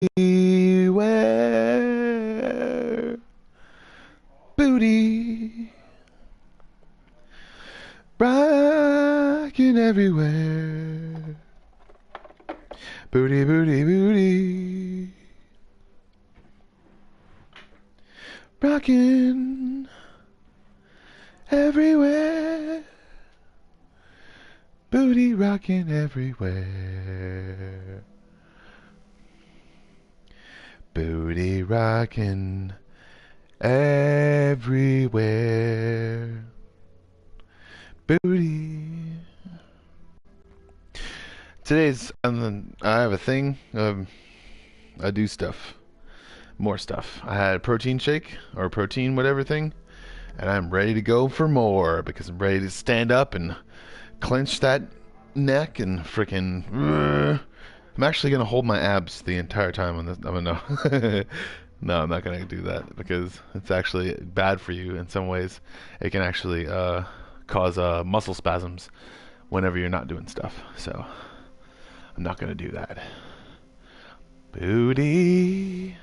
everywhere. Booty. Rocking everywhere. Booty, booty, booty. Rocking everywhere. Booty rocking everywhere. Booty rocking everywhere. Booty. Today's I have a thing. I do stuff, more stuff. I had a protein shake or protein whatever thing, and I'm ready to go for more because I'm ready to stand up and clench that neck and freaking. I'm actually gonna hold my abs the entire time on this. I mean, no, no, I'm not gonna do that because it's actually bad for you in some ways. It can actually cause muscle spasms whenever you're not doing stuff. So I'm not gonna do that. Booty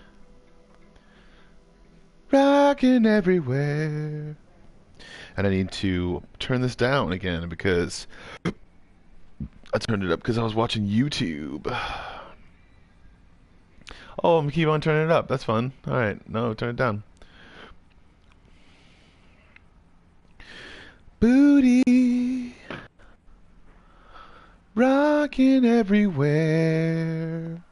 rocking everywhere. And I need to turn this down again because I turned it up because I was watching YouTube. Oh, I'm gonna keep on turning it up. That's fun. Alright, no, turn it down. Booty rocking everywhere.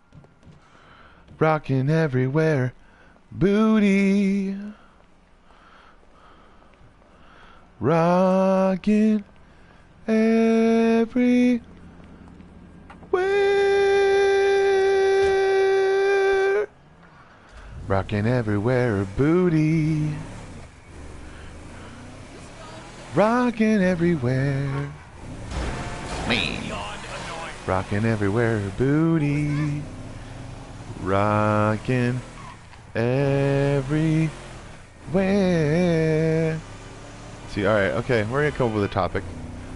Rocking everywhere. Booty rocking everywhere. Rocking everywhere, booty. Rocking everywhere. Man. Rocking everywhere, booty. Rocking everywhere. See, alright, okay, we're gonna come up with a topic.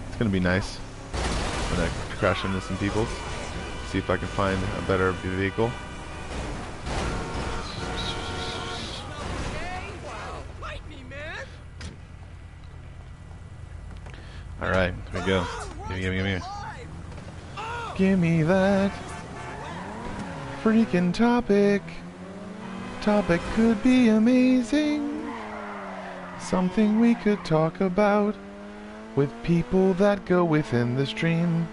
It's gonna be nice. I'm gonna crash into some people. See if I can find a better vehicle. Alright, here we go. Gimme. Give me that freaking topic. Topic could be amazing. Something we could talk about with people that go within the stream.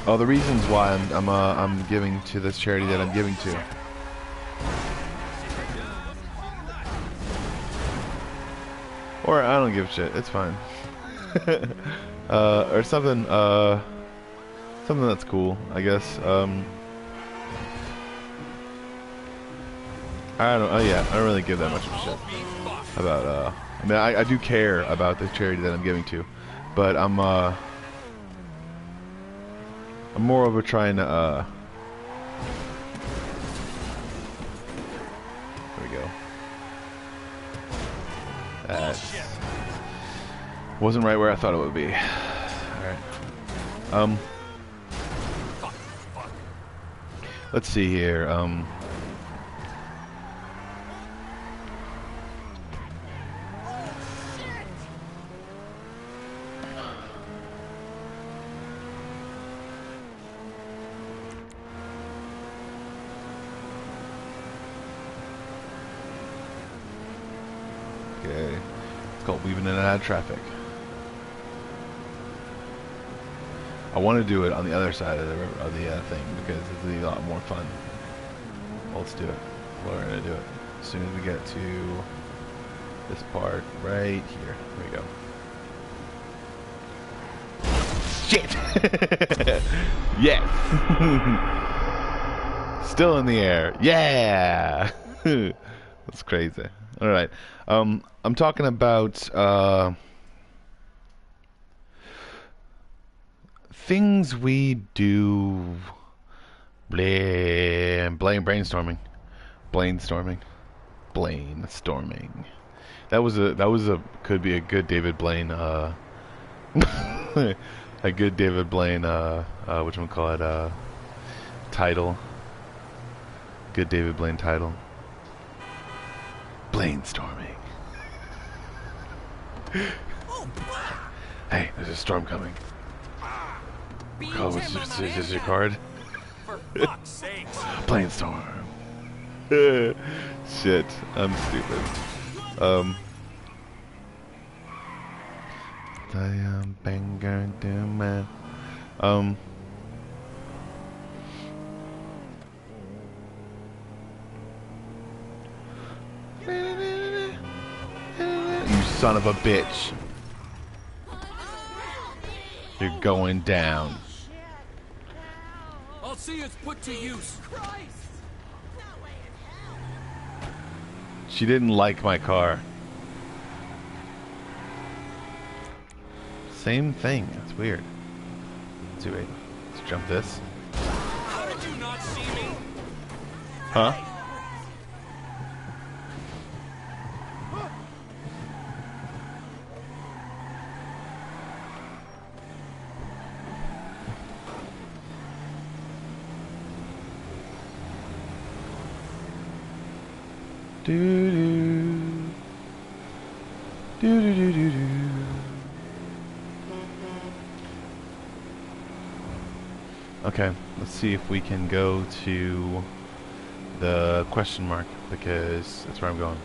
Oh, the reasons why I'm giving to this charity that I'm giving to. Or I don't give a shit. It's fine. Or something. Something that's cool, I guess. I don't. Oh yeah, I don't really give that much of a shit about. I mean, I do care about the charity that I'm giving to, but I'm more of a trying to. There we go. That wasn't right where I thought it would be. All right. Let's see here. Okay, it's called weaving in and out of traffic. I want to do it on the other side of the thing because it's a lot more fun. Well, let's do it. We're gonna do it as soon as we get to this part right here. There we go. Shit! Yes! Still in the air. Yeah! That's crazy. Alright. I'm talking about things we do. Brainstorming. That was a could be a good David Blaine a good David Blaine whatchamacallit title. Good David Blaine title. Blainstorming. Hey, there's a storm coming. Oh, is this your card? For fuck's sake. Blainstorm. Shit, I'm stupid. I am banger to man. You son of a bitch. You're going down. I'll see it's put to use. She didn't like my car. Same thing. That's weird. Let's wait. Let's jump this. How did you not see me? Huh? Do do do do do do do. Okay, let's see if we can go to the question mark because that's where I'm going.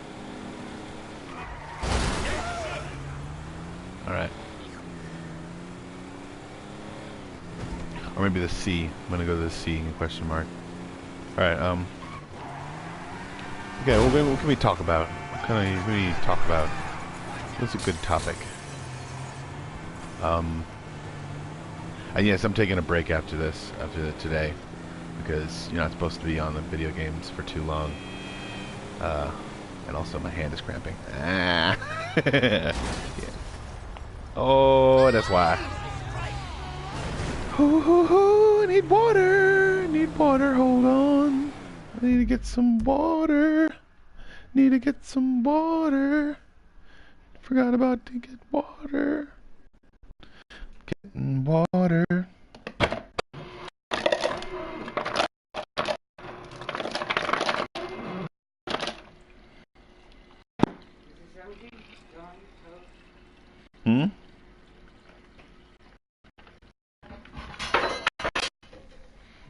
All right. Or maybe the C. I'm gonna go to the C in question mark. All right. Okay, well, what can we talk about? What can we talk about? What's a good topic? And yes, I'm taking a break after this, today, because you're not supposed to be on the video games for too long. And also my hand is cramping. Ah. Yeah. Oh, that's why. Oh, I need water. I need water. Hold on. I need to get some water. Need to get some water. Forgot about to get water. Getting water. Hmm?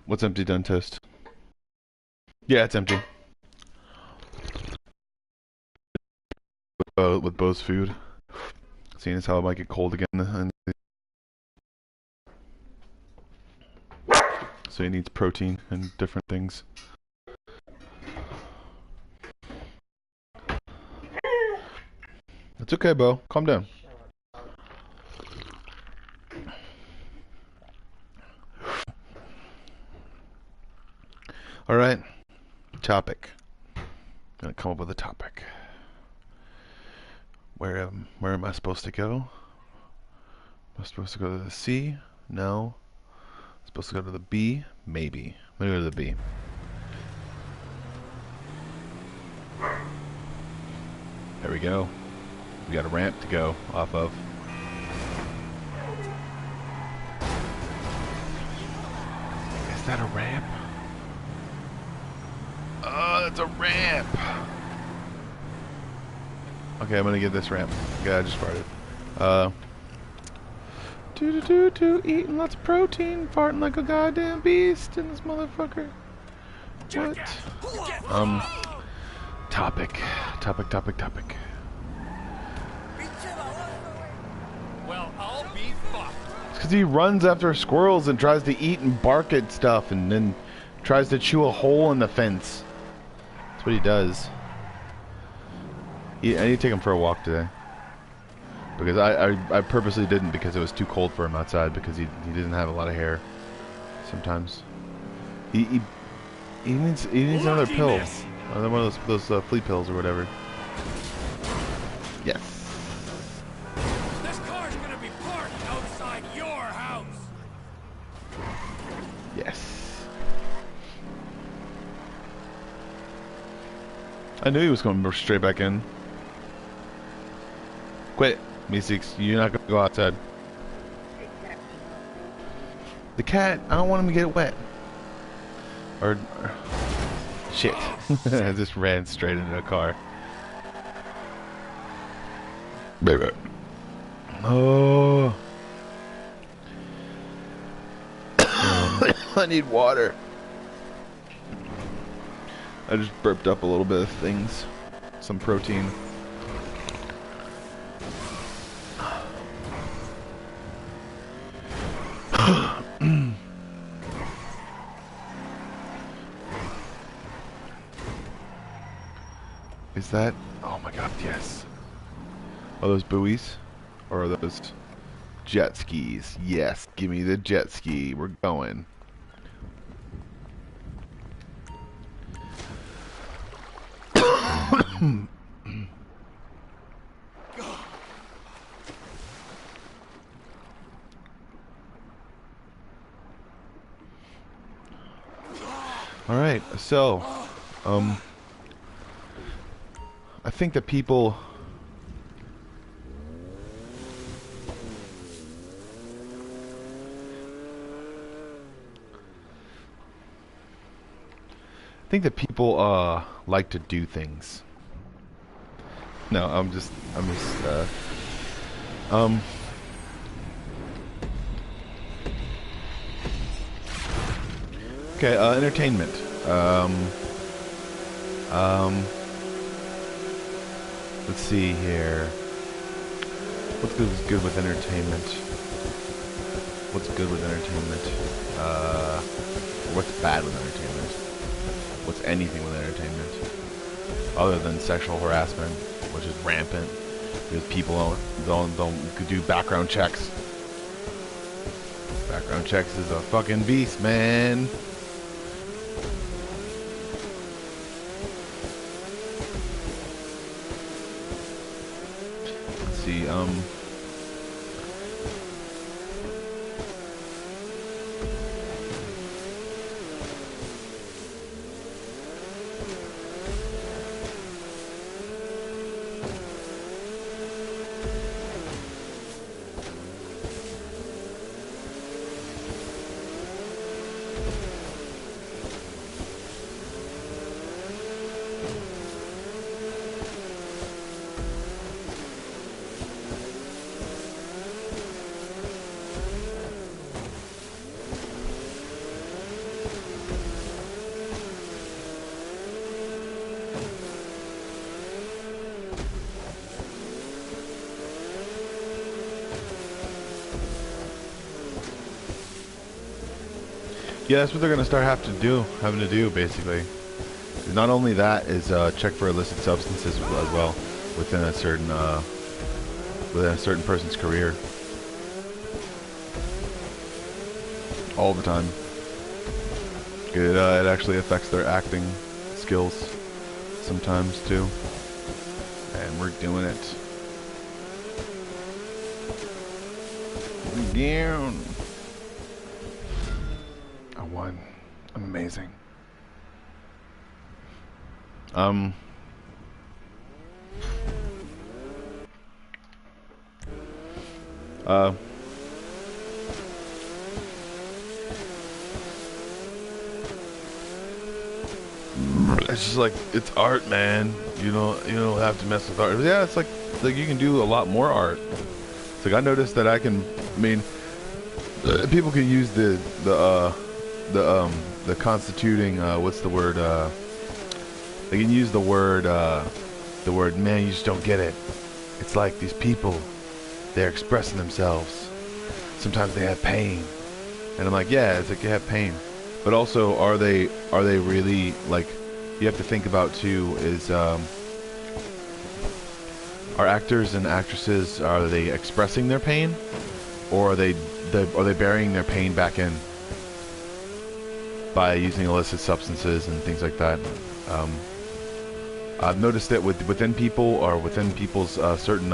What's empty done toast? Yeah, it's empty. With Bo's food. Seeing as how it might get cold again. So he needs protein and different things. It's okay, Bo. Calm down. Alright. Topic. Gonna come up with a topic. Where am I supposed to go? Am I supposed to go to the C? No. I'm supposed to go to the B? Maybe. I'm gonna go to the B. There we go. We got a ramp to go off of. Is that a ramp? Oh, that's a ramp! Okay, I'm gonna get this ramp. Okay, I just farted. Eating lots of protein, farting like a goddamn beast in this motherfucker. What? Topic. Well, I'll be fucked. It's because he runs after squirrels and tries to eat and bark at stuff and then tries to chew a hole in the fence. That's what he does. I need to take him for a walk today. Because I purposely didn't because it was too cold for him outside because he doesn't have a lot of hair sometimes. He needs another pill. Another one of those flea pills or whatever. Yes. This car's gonna be parked outside your house. Yes. I knew he was going straight back in. Quit, Meeseeks. You're not going to go outside. The cat, I don't want him to get wet. Or Shit. I just ran straight into a car. Baby. Oh. I need water. I just burped up a little bit of things. Some protein. Is that? Oh my god, yes. Are those buoys? Or are those jet skis? Yes, give me the jet ski. We're going. Alright, so, I think that people like to do things. No, okay, entertainment. Let's see here. What's good with entertainment? What's good with entertainment? What's bad with entertainment? What's anything with entertainment? Other than sexual harassment, which is rampant, because people don't do background checks. Background checks is a fucking beast, man. Let's see, yeah, that's what they're gonna start having to do, basically. Not only that is check for illicit substances as well within a certain person's career, all the time. It actually affects their acting skills sometimes too, and we're doing it again. I won. Amazing. It's just like, it's art, man. You don't have to mess with art. Yeah, it's like you can do a lot more art. It's like I noticed that I mean, people can use the constituting, what's the word, they can use the word, man, you just don't get it. It's like these people, they're expressing themselves. Sometimes they have pain. And I'm like, yeah, it's like you have pain. But also, are they really, like, you have to think about too is, are actors and actresses, are they expressing their pain? Or are they burying their pain back in by using illicit substances and things like that? I've noticed that within people, or within people's certain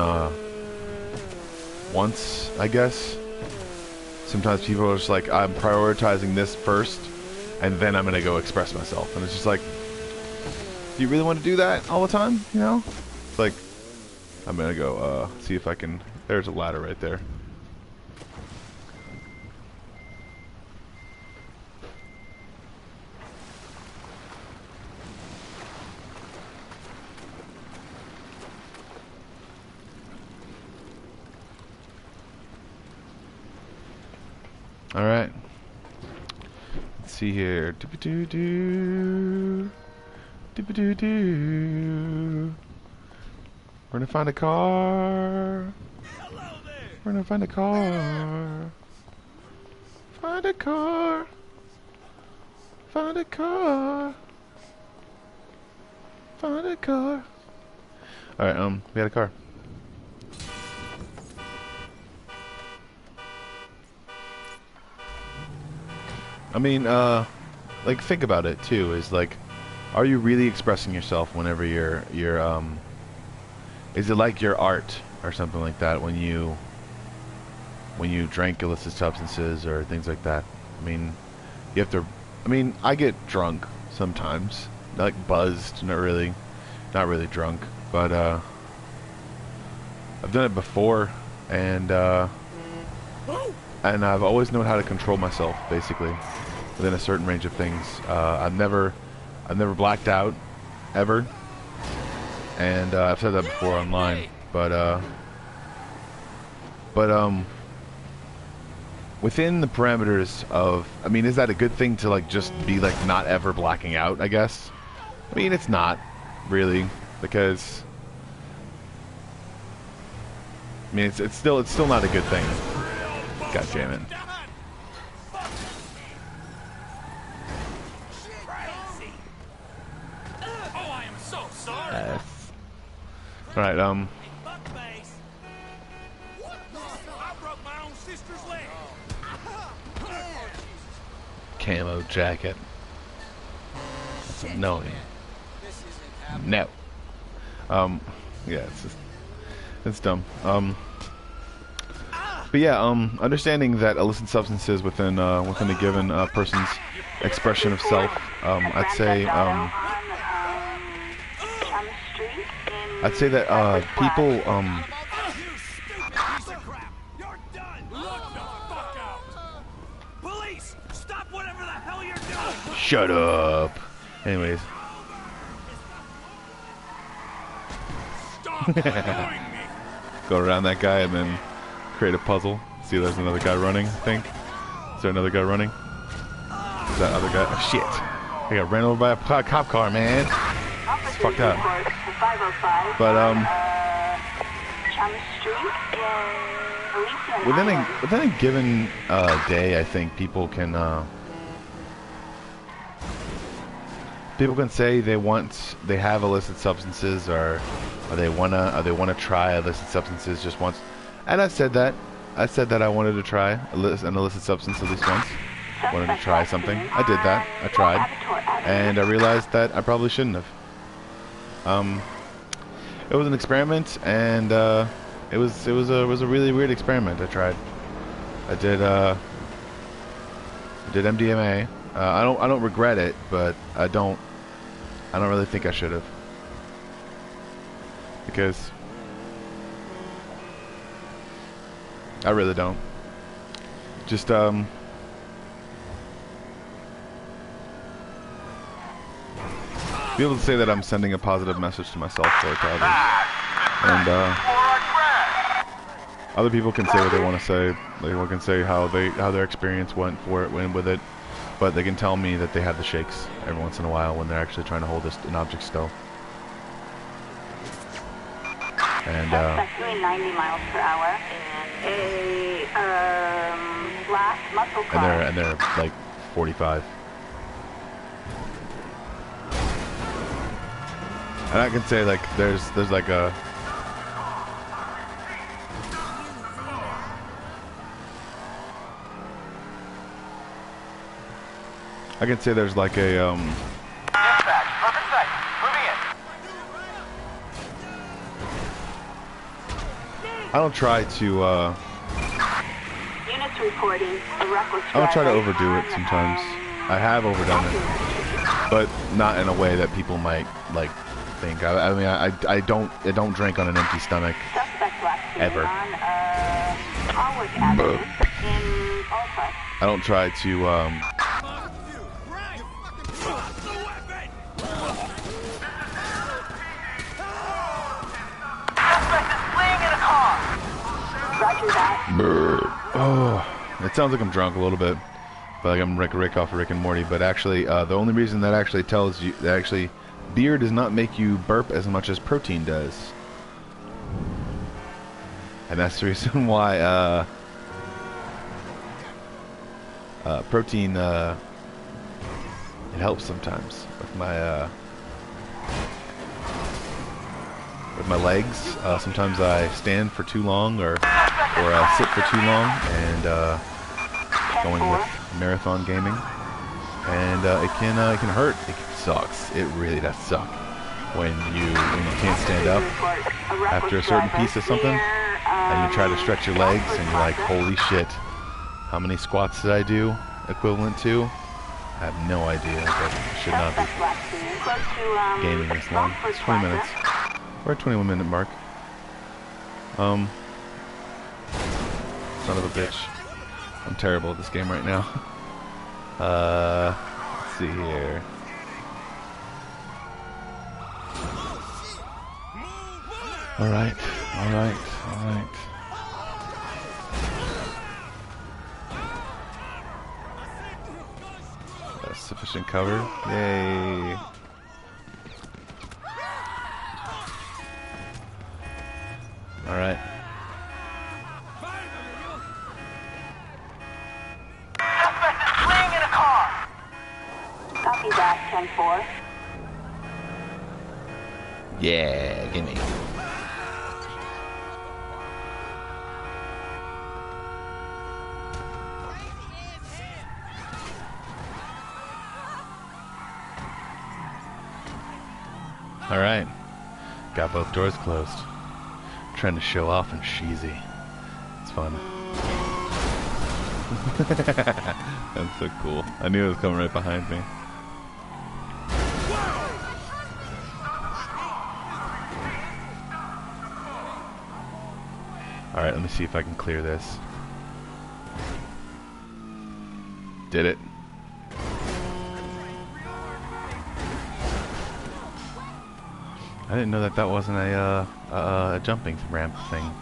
wants, I guess. Sometimes people are just like, I'm prioritizing this first, and then I'm gonna go express myself. And it's just like, do you really want to do that all the time? You know? It's like, I'm gonna go see if I can. There's a ladder right there. All right. Let's see here. Doo-ba-doo-doo. Doo-ba-doo-doo. We're gonna find a car. We're gonna find a car. Find a car. Find a car. Find a car. All right. We got a car. I mean, like, think about it too. Is like, are you really expressing yourself whenever you're is it like your art or something like that when you drank illicit substances or things like that? I mean, you have to. I mean, I get drunk sometimes, like buzzed, not really drunk, but I've done it before, and I've always known how to control myself, basically, within a certain range of things. I've never blacked out, ever, and I've said that before online. But within the parameters of, I mean, is that a good thing to like just be like not ever blacking out? I guess. I mean, it's not really, because I mean it's still not a good thing. God damn it. Oh, I am so sorry. Alright, I broke my own sister's leg. camo jacket. No. No. Yeah, it's dumb. But yeah, understanding that illicit substances within a given person's expression of self, I'd say that people You're done. Look the fuck out. Police, stop whatever the hell you're doing. shut up. Anyways, Stop annoying me. go around that guy and then create a puzzle. See, there's another guy running, I think. Is there another guy running? Is that other guy? Oh, shit. I got ran over by a cop car, man. It's fucked up. But, within a given day, I think people can say they have illicit substances, or they wanna try illicit substances just once. And I said that I wanted to try an illicit substance at least once. Wanted to try something. I did that. I tried, and I realized that I probably shouldn't have. It was an experiment, and it was a really weird experiment. I tried. I did MDMA. I don't regret it, but I don't really think I should have, because I really don't. Just be able to say that I'm sending a positive message to myself or to others, and other people can say what they want to say. They can say how their experience went with it, but they can tell me that they have the shakes every once in a while when they're actually trying to hold an object still. And doing 90 miles per hour. A black muscle car. and they're like 45. And I can say like there's like a I can say there's like a Dispatch, perfect sight. Moving in. I don't try to Units reporting a reckless I don't try to driver overdo it on, sometimes. I have overdone it, but not in a way that people might like think. I mean, I don't drink on an empty stomach suspect last seen ever. on Howard Avenue in Alta. I don't try to Right. Drop the weapon. Suspect is fleeing in a car. Roger that. oh It sounds like I'm drunk a little bit, but like I'm Rick off of Rick and Morty. But actually, the only reason that actually tells you that actually beer does not make you burp as much as protein does, and that's the reason why protein it helps sometimes with my legs. Sometimes I stand for too long or sit for too long, and going with marathon gaming, and it can hurt. It sucks. It really does suck when you can't stand up after a certain piece of something, and you try to stretch your legs, and you're like, holy shit, how many squats did I do equivalent to? I have no idea, but I should not be gaming this long. It's 20 minutes. We're at 21-minute mark. Son of a bitch. I'm terrible at this game right now. Let's see here. Alright. Sufficient cover. Yay. Alright. Suspect is fleeing in a car. Copy that, 10-4. Yeah, gimme. Alright. Got both doors closed. Trying to show off and cheesy. It's fun. That's so cool. I knew it was coming right behind me. Alright, let me see if I can clear this. Did it. I didn't know that that wasn't a jumping ramp thing,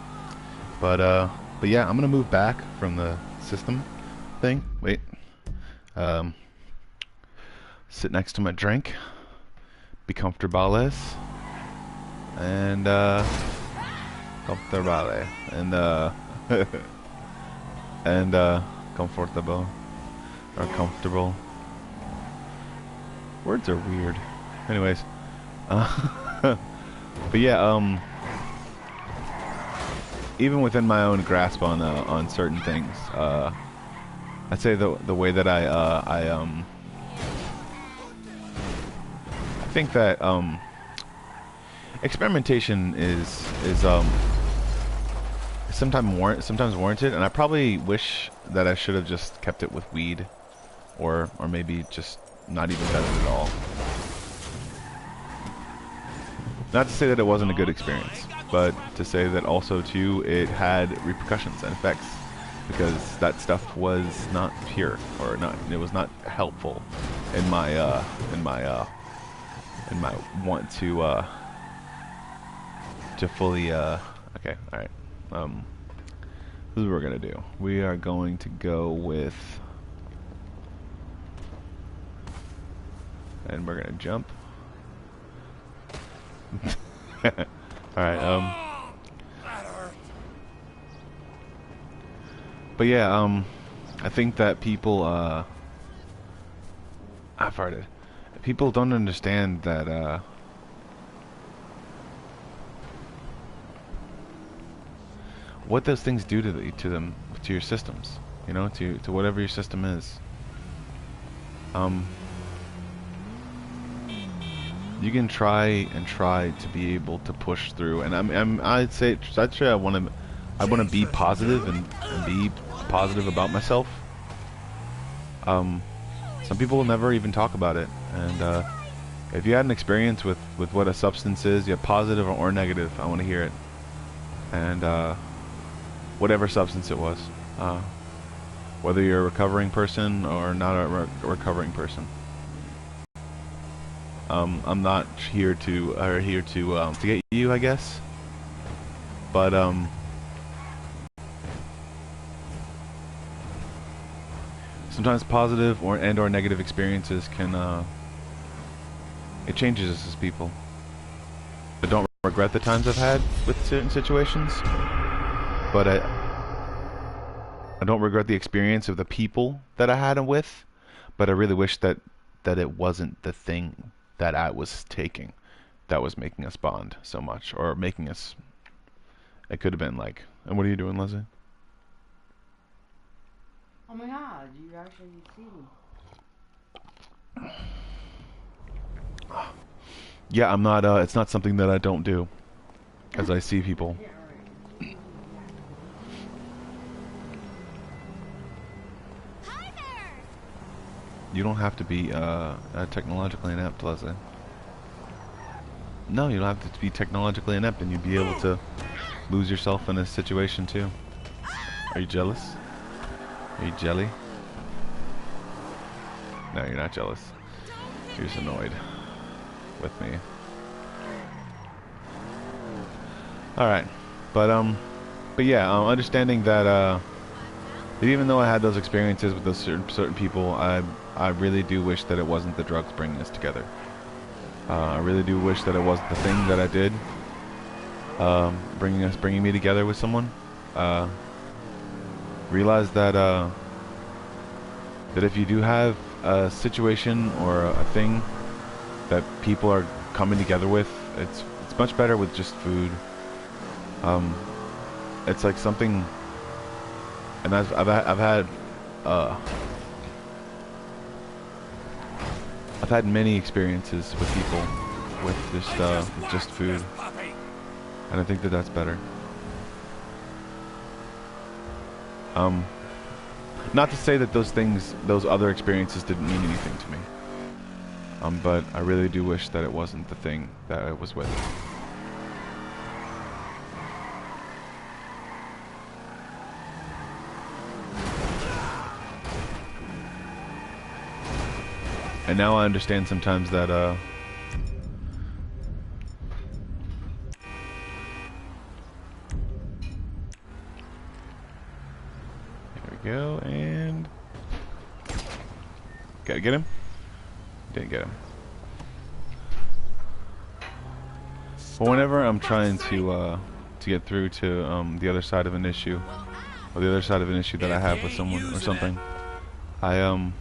but yeah, I'm gonna move back from the system thing. Wait, sit next to my drink, be comfortable, and comfortable, and comfortable or comfortable. Words are weird. Anyways. But yeah, even within my own grasp on certain things, I'd say the way that I think that experimentation is sometimes warranted, and I probably wish that I should have just kept it with weed, or maybe just not even done it at all. Not to say that it wasn't a good experience, but to say that also too it had repercussions and effects, because that stuff was not pure, or not. It was not helpful in my want to fully. Okay, all right. This is what we're gonna do. We are going to go with, and we're gonna jump. Alright, but yeah, I think that people, I farted. People don't understand that, what those things do to your systems, you know, to whatever your system is. You can try to be able to push through, and I'd say I want to be positive and be positive about myself. Some people will never even talk about it, and if you had an experience with what a substance is, you have positive or negative, I want to hear it. And whatever substance it was, whether you're a recovering person or not a recovering person. I'm not here to get you, I guess, but sometimes positive or negative experiences can it changes us as people. I don't regret the times I've had with certain situations, but I don't regret the experience of the people that I had them with, but I really wish that it wasn't the thing that I was taking that was making us bond so much, or making us. It could have been like, and what are you doing, Leslie? Oh my god, you actually see me. Yeah, I'm not, it's not something that I don't do, as I see people. Hi there. You don't have to be, technologically inept, Leslie. No, you don't have to be technologically inept, and you'd be able to lose yourself in a situation too. Are you jealous? Are you jelly? No, you're not jealous. You're just annoyed with me. Alright. But yeah, understanding that, that even though I had those experiences with those certain people, I really do wish that it wasn't the drugs bringing us together. I really do wish that it wasn't the thing that I did, bringing me together with someone. Realize that that if you do have a situation or a thing that people are coming together with, it's much better with just food. It's like something, and I've had many experiences with people with just food, and I think that that's better. Not to say that those other experiences didn't mean anything to me. But I really do wish that it wasn't the thing that I was with. And now I understand sometimes that, go, and gotta get him. Didn't get him. But whenever I'm trying to get through to the other side of an issue, or the other side of an issue that I have with someone or something, I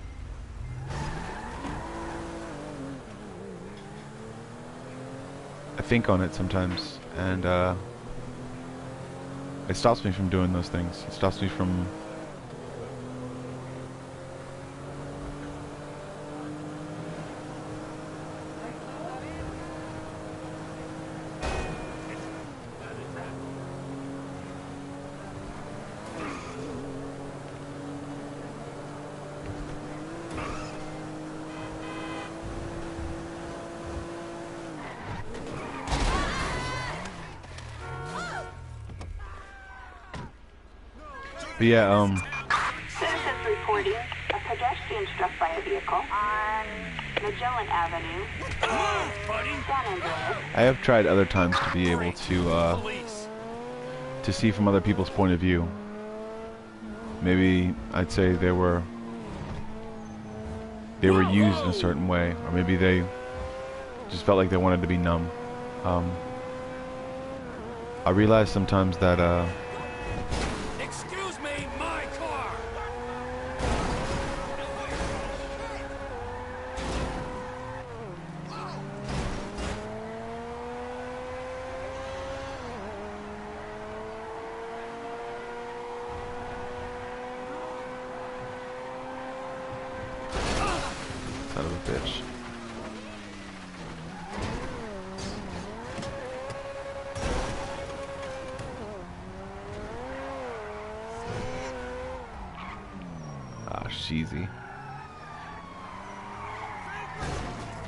think on it sometimes, and it stops me from doing those things. It stops me from But yeah, Citizens reporting a pedestrian struck by a vehicle on Magellan Avenue in San Andreas. I have tried other times to be able to see from other people's point of view. Maybe I'd say they were used in a certain way, or maybe they just felt like they wanted to be numb. I realize sometimes that Excuse me, my car. son of a bitch. Ah, cheesy.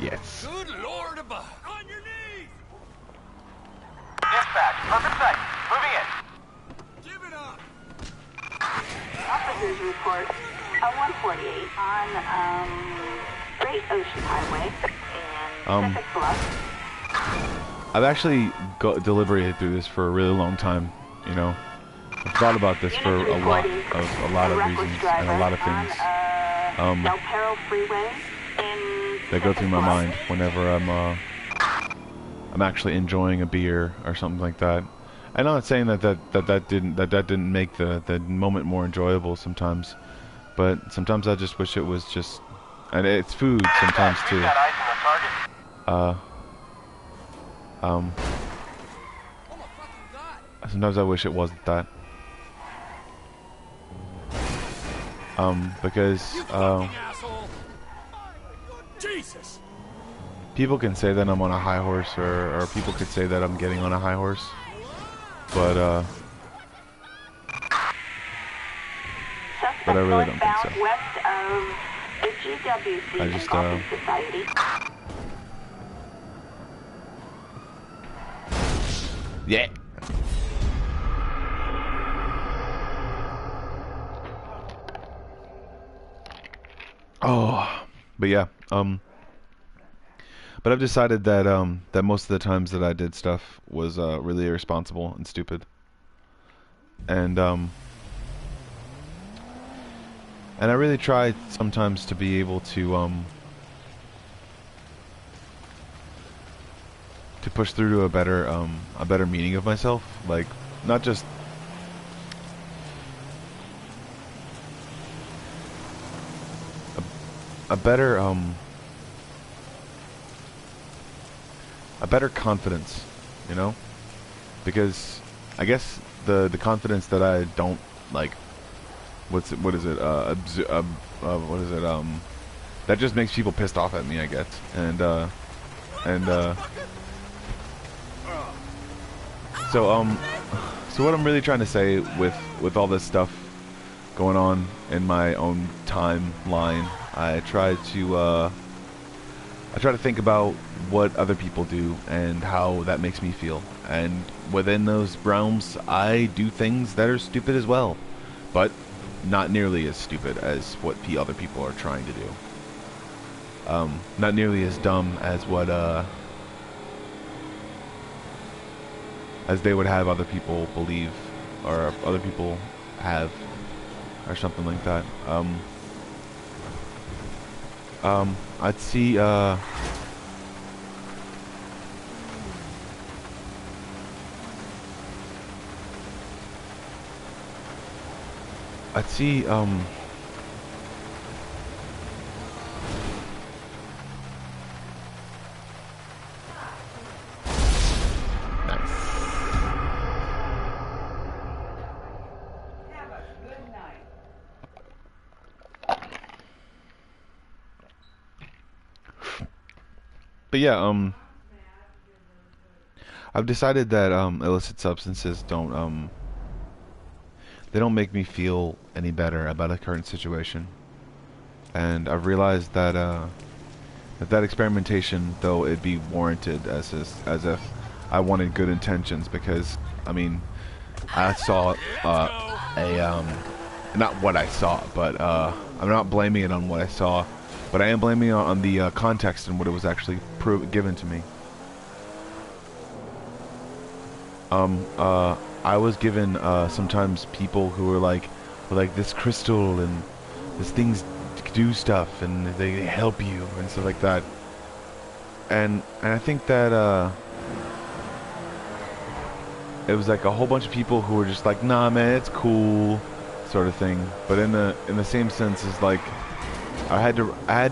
Yes. Good Lord above. On your knees. Dispatch, perfect sight. Moving in. Give it up. Officers report a 148 on Great Ocean Highway in Pacific Bluff. I've actually deliberated through this for a really long time, you know. I've thought about this for a lot of reasons and a lot of things. Del Perro Freeway in that go through my Central mind whenever I'm actually enjoying a beer or something like that. I'm not saying that didn't make the moment more enjoyable sometimes, but sometimes I just wish it was just, and it's food sometimes too. Got eyes on the target. Sometimes I wish it wasn't that. Because Asshole! Jesus! people can say that I'm on a high horse, or people could say that I'm getting on a high horse, but Suspect I really don't think northbound so. west of the GWC I just, Golfing Society. yeah. Oh, but yeah, but I've decided that that most of the times that I did stuff was really irresponsible and stupid, and I really try sometimes to be able to push through to a better meaning of myself, like not just a better confidence, you know, because I guess the confidence that I don't like, what is it that just makes people pissed off at me, I guess, and so what I'm really trying to say with all this stuff going on in my own timeline, I try to think about what other people do and how that makes me feel, and within those realms I do things that are stupid as well, but not nearly as stupid as what other people are trying to do. Not nearly as dumb as what as they would have other people believe, or other people have, or something like that. I'd see nice. Have a good night. But yeah, I've decided that illicit substances they don't make me feel any better about a current situation, and I've realized that that experimentation, though it be warranted, as if I wanted good intentions, because I mean I saw not what I saw, but I'm not blaming it on what I saw, but I am blaming it on the context and what it was actually given to me. I was given sometimes people who were like this crystal and this things do stuff and they help you and stuff like that, and I think that it was like a whole bunch of people who were just like, nah man, it's cool, sort of thing. But in the same sense as like I had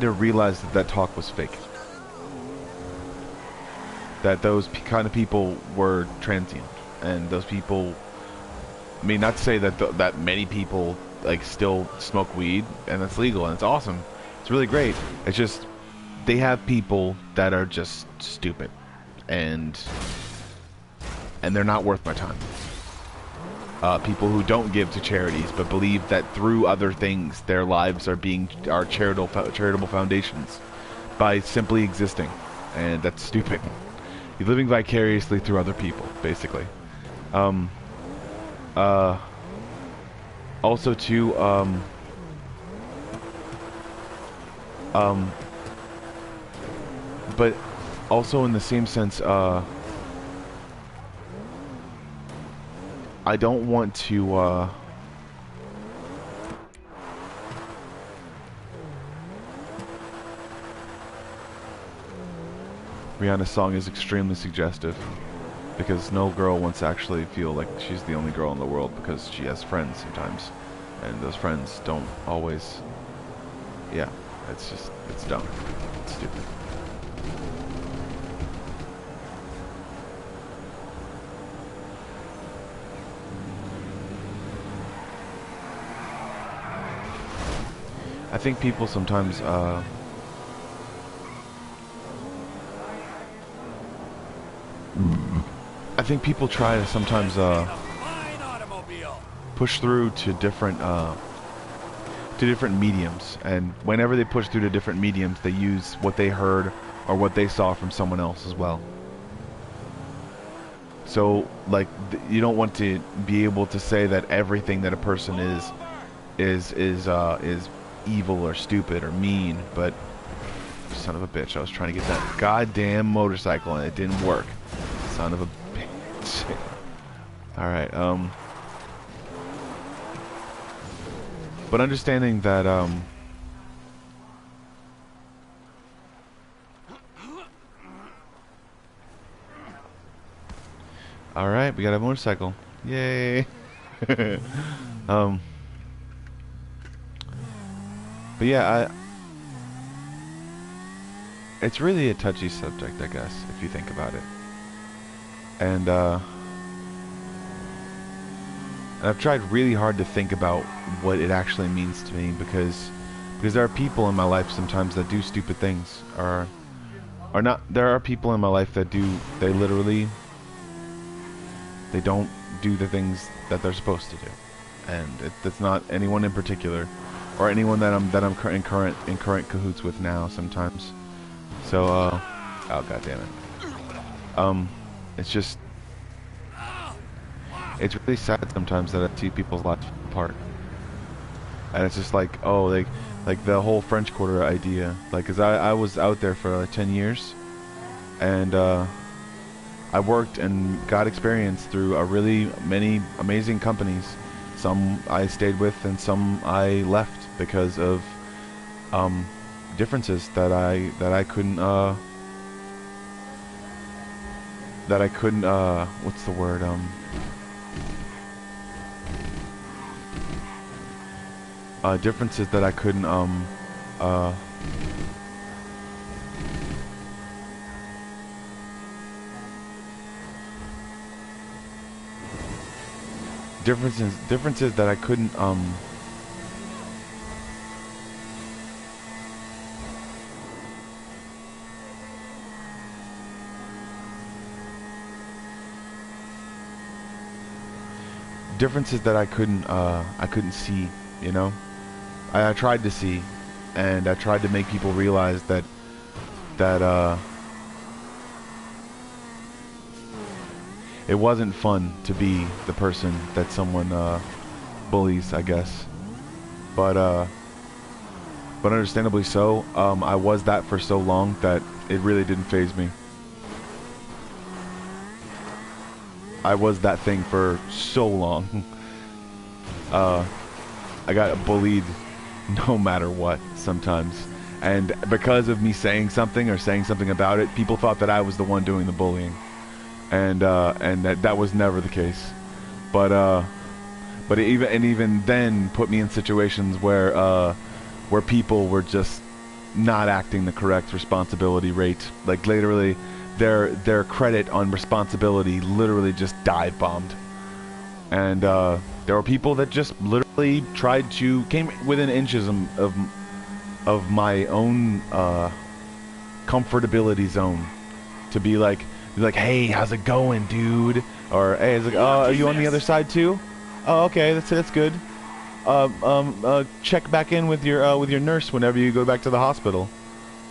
to realize that talk was fake, that those kind of people were transient, and those people, I mean, not to say that that many people like still smoke weed and that's legal and it's awesome, it's really great, it's just they have people that are just stupid and they're not worth my time. People who don't give to charities but believe that through other things their lives are charitable foundations by simply existing, and that's stupid. You're living vicariously through other people, basically. Also too, but also in the same sense, I don't want to, Rihanna's song is extremely suggestive, because no girl wants to actually feel like she's the only girl in the world, because she has friends sometimes, and those friends don't always. Yeah, it's dumb. It's stupid. I think people sometimes I think people try to sometimes push through to different mediums, and whenever they push through to different mediums, they use what they heard or what they saw from someone else as well. So like you don't want to be able to say that everything that a person is evil or stupid or mean, but son of a bitch, I was trying to get that goddamn motorcycle and it didn't work. Son of a bitch. Alright, but understanding that alright, we got a motorcycle. Yay. But yeah, it's really a touchy subject, I guess, if you think about it. And I've tried really hard to think about what it actually means to me, because there are people in my life sometimes that do stupid things, or not. There are people in my life that they don't do the things that they're supposed to do, and it's not anyone in particular, or anyone that I'm in current cahoots with now sometimes. So oh god damn it. It's just, it's really sad sometimes that I see people's lives fall apart, and it's just like, oh, like the whole French Quarter idea, like, cause I was out there for like 10 years, and I worked and got experience through really many amazing companies. Some I stayed with, and some I left because of differences that I couldn't what's the word, differences that I couldn't differences that I couldn't I couldn't see, you know. I tried to see, and I tried to make people realize that it wasn't fun to be the person that someone bullies, I guess. But understandably so. I was that for so long that it really didn't faze me. I was that thing for so long. I got bullied no matter what sometimes, and because of me saying something or saying something about it, people thought that I was the one doing the bullying, and that was never the case. But even then put me in situations where people were just not acting the correct responsibility rate. Like literally, their credit on responsibility literally just dive bombed, and there were people that just literally came within inches of my own comfortability zone, to be like, hey, how's it going, dude? Or hey, it's like, oh, are you on the other side too? Oh, okay, that's good. Check back in with your nurse whenever you go back to the hospital,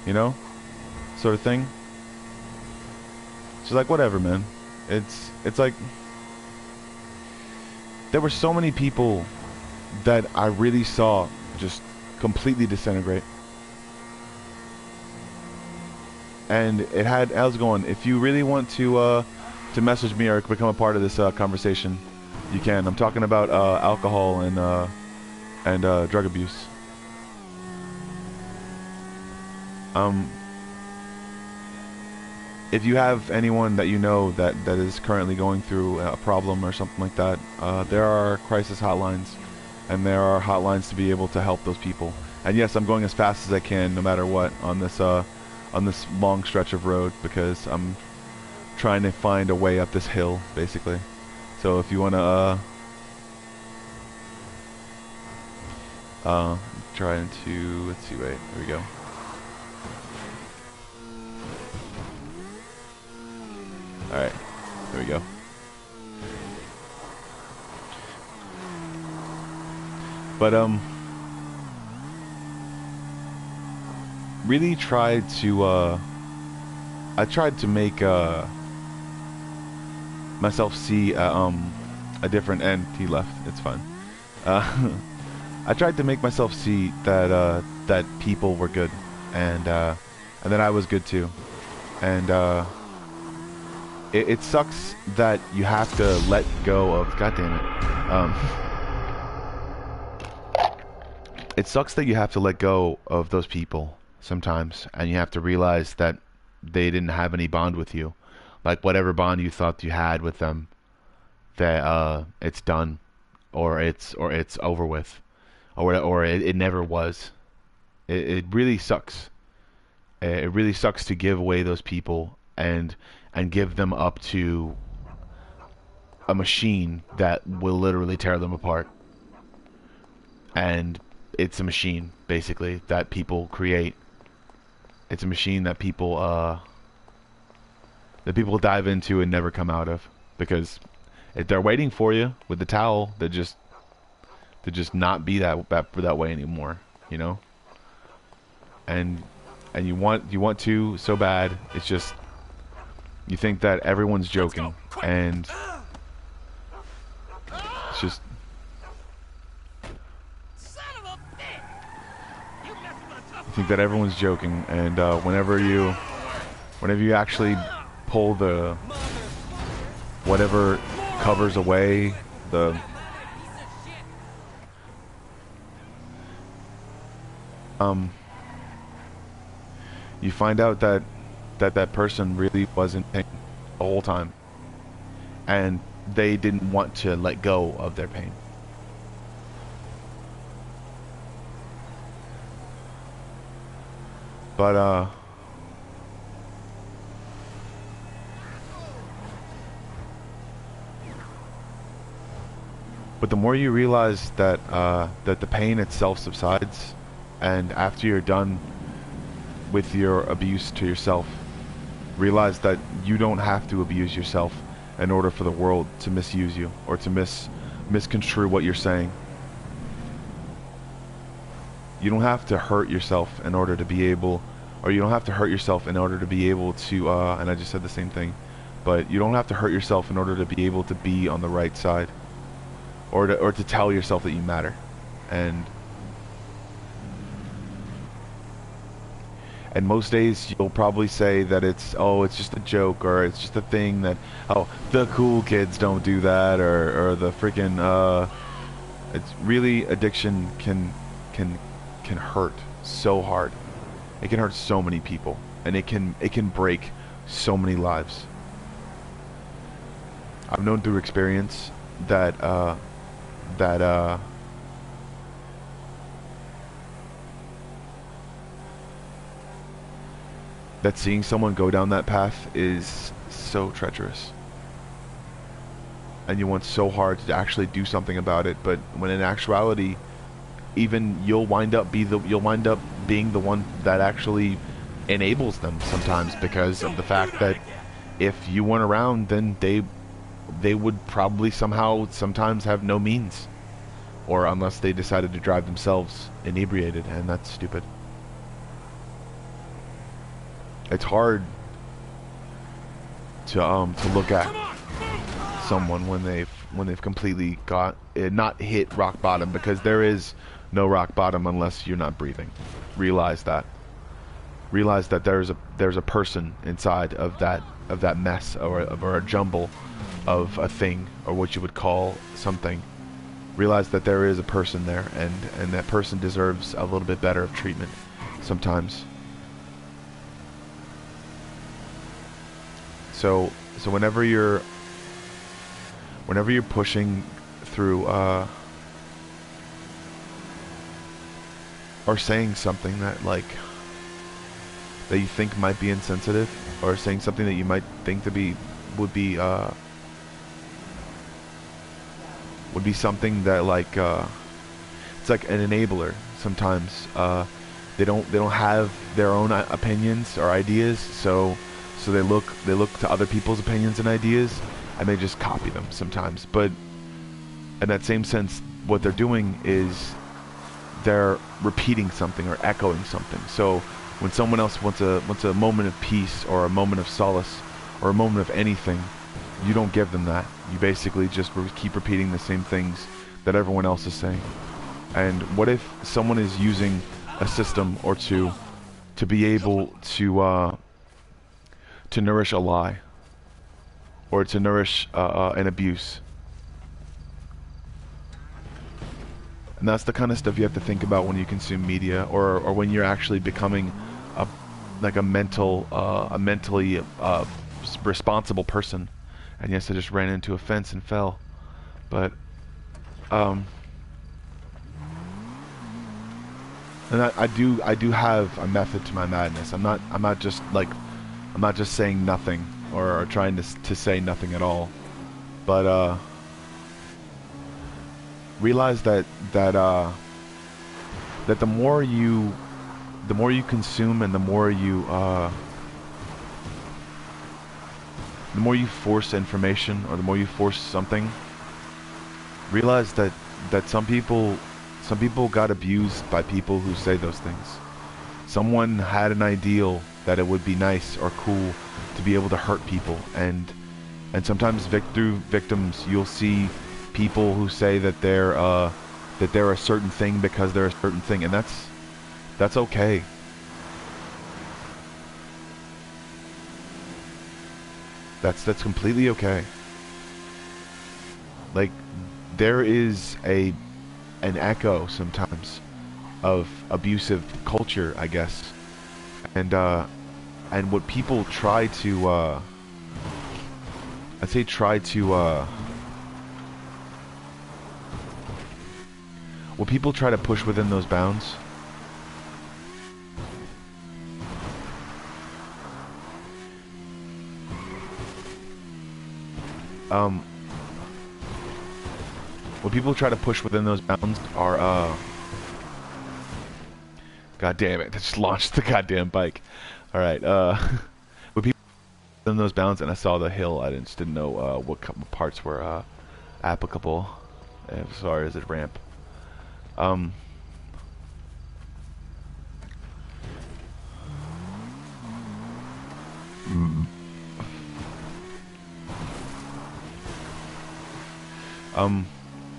you know, sort of thing. She's like, whatever, man. It's like, there were so many people that I really saw just completely disintegrate. And how's it going? If you really want to message me or become a part of this conversation, you can. I'm talking about alcohol and drug abuse. if you have anyone that you know that is currently going through a problem or something like that, there are crisis hotlines, and there are hotlines to be able to help those people. And yes, I'm going as fast as I can, no matter what, on this long stretch of road, because I'm trying to find a way up this hill, basically. So if you wanna trying to, let's see, wait, here we go. Alright, there we go. But, really tried to, I tried to make, myself see, a different end. He left, it's fine. I tried to make myself see that, that people were good, and that I was good too. And, it sucks that you have to let go of, god damn it, it sucks that you have to let go of those people sometimes, and you have to realize that they didn't have any bond with you, like whatever bond you thought you had with them, that it's done, or it's over with, or it never was. It really sucks. It really sucks to give away those people and give them up to a machine that will literally tear them apart. And it's a machine, basically, that people create. It's a machine that people dive into and never come out of, because if they're waiting for you with the towel, to just not be that way anymore, you know. And you want to so bad. It's just, you think that everyone's joking, and it's just, you think that everyone's joking, and whenever you actually pull the whatever covers away the you find out that that person really wasn't pain the whole time, and they didn't want to let go of their pain. But the more you realize that that the pain itself subsides, and after you're done with your abuse to yourself, realize that you don't have to abuse yourself in order for the world to misuse you, or to misconstrue what you're saying. You don't have to hurt yourself in order to be able, or you don't have to hurt yourself in order to be able to, and I just said the same thing, but you don't have to hurt yourself in order to be able to be on the right side, or to tell yourself that you matter. And most days you'll probably say that it's just a joke, or it's just a thing that, oh, the cool kids don't do that, or the freaking, it's really, addiction can hurt so hard. It can hurt so many people, and it can break so many lives. I've known through experience that seeing someone go down that path is so treacherous, and you want so hard to actually do something about it, but when in actuality, even you'll wind up being the one that actually enables them sometimes, because of the fact that if you weren't around, then they would probably sometimes have no means, or unless they decided to drive themselves inebriated, and that's stupid. It's hard to look at someone when they've completely not hit rock bottom, because there is no rock bottom unless you're not breathing. Realize that there's a person inside of that mess, or a jumble of a thing, or what you would call something. Realize that there is a person there, and that person deserves a little bit better of treatment sometimes. So whenever you're pushing through or saying something that like that you think might be insensitive, or saying something that you might think to be would be something that like it's like an enabler. Sometimes they don't have their own opinions or ideas, so they look to other people's opinions and ideas, and they just copy them sometimes. But in that same sense, what they're doing is they're repeating something or echoing something. So when someone else wants a moment of peace or a moment of solace or a moment of anything, you don't give them that. You basically just keep repeating the same things that everyone else is saying. And what if someone is using a system or two to be able to nourish a lie, or to nourish an abuse? And that's the kind of stuff you have to think about when you consume media, or when you're actually becoming a mentally responsible person. And yes, I just ran into a fence and fell, but and I do have a method to my madness. I'm not just saying nothing or trying to say nothing at all, but realize that the more you consume, and the more you force information, or the more you force something, realize that some people got abused by people who say those things. Someone had an ideal that it would be nice or cool to be able to hurt people, and sometimes through victims you'll see people who say that they're a certain thing because they're a certain thing, and that's okay. That's completely okay. Like, there is an echo sometimes of abusive culture, I guess, and what people try to what people try to push within those bounds what people try to push within those bounds are God damn it, I just launched the goddamn bike. Alright, what people within those bounds, and I saw the hill, I just didn't know what parts were applicable as far as the ramp.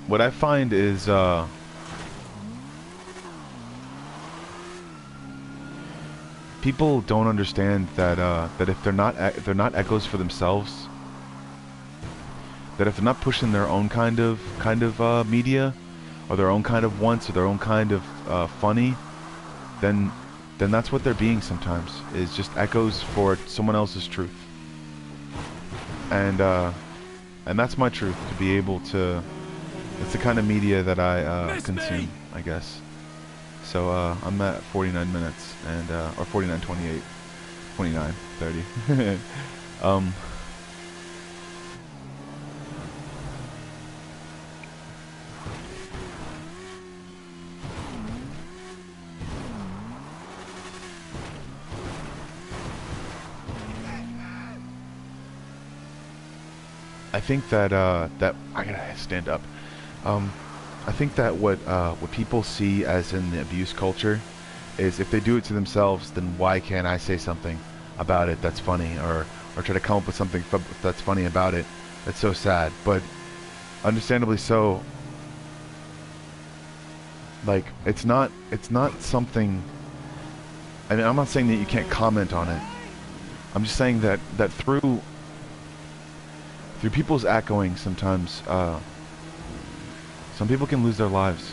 What I find is people don't understand that if they're not echoes for themselves, that if they're not pushing their own kind of media, or their own kind of wants, or their own kind of funny, then that's what they're being sometimes, is just echoes for someone else's truth. And that's my truth, to be able to. It's the kind of media that I consume, I guess. So I'm at 49 minutes, and or 49:28, 29:30. I think that I gotta stand up. I think that what people see as in the abuse culture is, if they do it to themselves, then why can't I say something about it that's funny, or try to come up with something that's funny about it? That's so sad, but understandably so. Like, it's not something. I mean, I'm not saying that you can't comment on it. I'm just saying that through people's echoing, sometimes some people can lose their lives.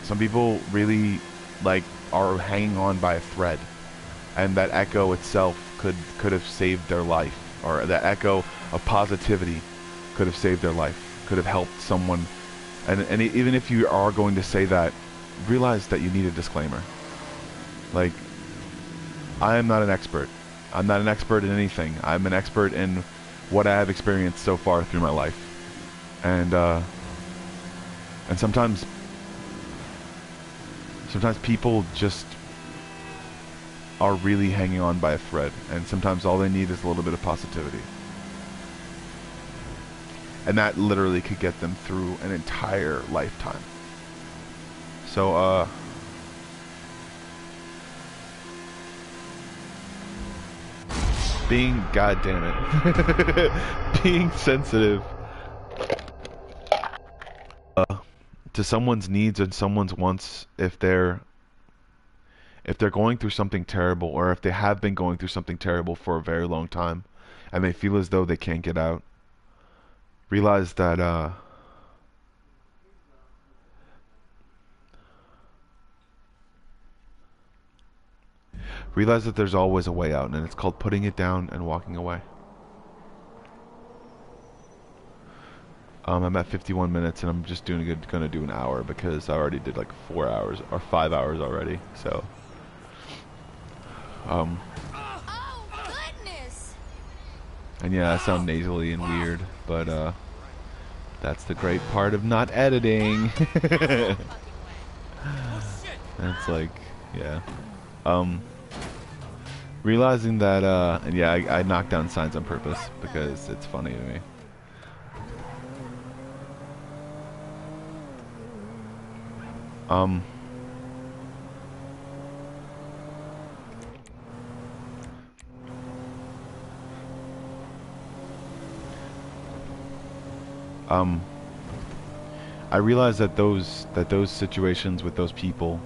Some people really like are hanging on by a thread, and that echo itself could have saved their life, or that echo of positivity could have saved their life, could have helped someone. And even if you are going to say that, realize that you need a disclaimer. Like, I am not an expert. I'm not an expert in anything. I'm an expert in what I have experienced so far through my life. And sometimes people just are really hanging on by a thread, and sometimes all they need is a little bit of positivity. And that literally could get them through an entire lifetime. So, being, being sensitive to someone's needs and someone's wants, if they're going through something terrible, or if they have been going through something terrible for a very long time, and they feel as though they can't get out, realize that there's always a way out, and it's called putting it down and walking away. I'm at 51 minutes, and I'm just gonna do an hour because I already did like 4 hours or 5 hours already. So, Oh, goodness! and yeah, I sound nasally and weird, but that's the great part of not editing. It's like, yeah. Realizing that, and yeah, I knocked down signs on purpose because it's funny to me. I realize that those situations with those people,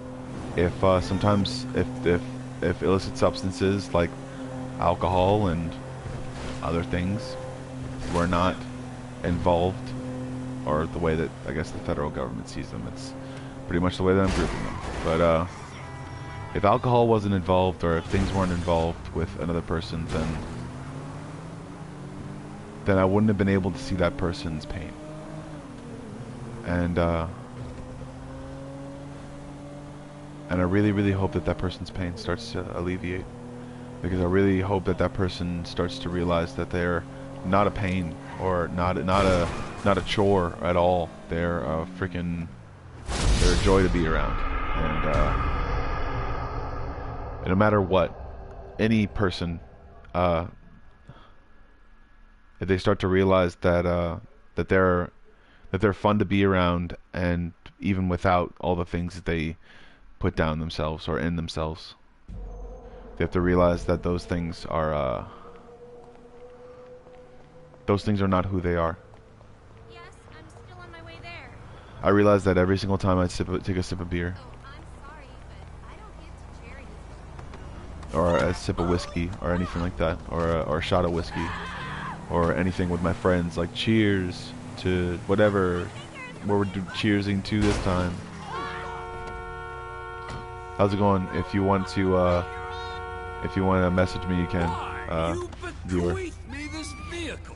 if sometimes if illicit substances like alcohol and other things were not involved, or the way that I guess the federal government sees them, it's pretty much the way that I'm grouping them. But if alcohol wasn't involved, or if things weren't involved with another person, then I wouldn't have been able to see that person's pain. And I really, really hope that that person's pain starts to alleviate, because I really hope that that person starts to realize that they're not a pain, or not a chore at all. They're a joy to be around. And no matter what, any person, if they start to realize that they're fun to be around, and even without all the things that they put down themselves or in themselves, they have to realize that those things are not who they are. Yes, I'm still on my way there. I realize that every single time I take a sip of beer, Oh, I'm sorry, but I don't get to charities. or a sip of whiskey, or anything like that, or a shot of whiskey, or anything with my friends, like cheers to whatever we're cheersing to this time. How's it going? If you want to message me, you can, You viewer. bequeathed me this vehicle.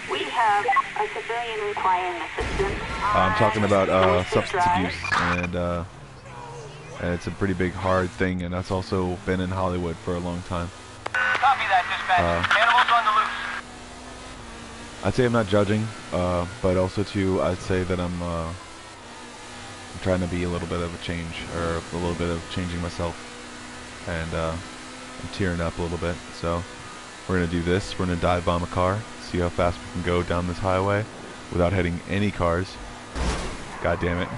We have a civilian requiring assistance. I'm talking about Exclusive substance drive. abuse, and it's a pretty big, hard thing, and that's also been in Hollywood for a long time. Copy that, dispatch. Animals on the loose. I'd say I'm not judging, but also too, I'd say that I'm trying to be a little bit of a change, or a little bit of changing myself, and I'm tearing up a little bit. So we're gonna do this. We're gonna dive bomb a car, see how fast we can go down this highway without hitting any cars. God damn it.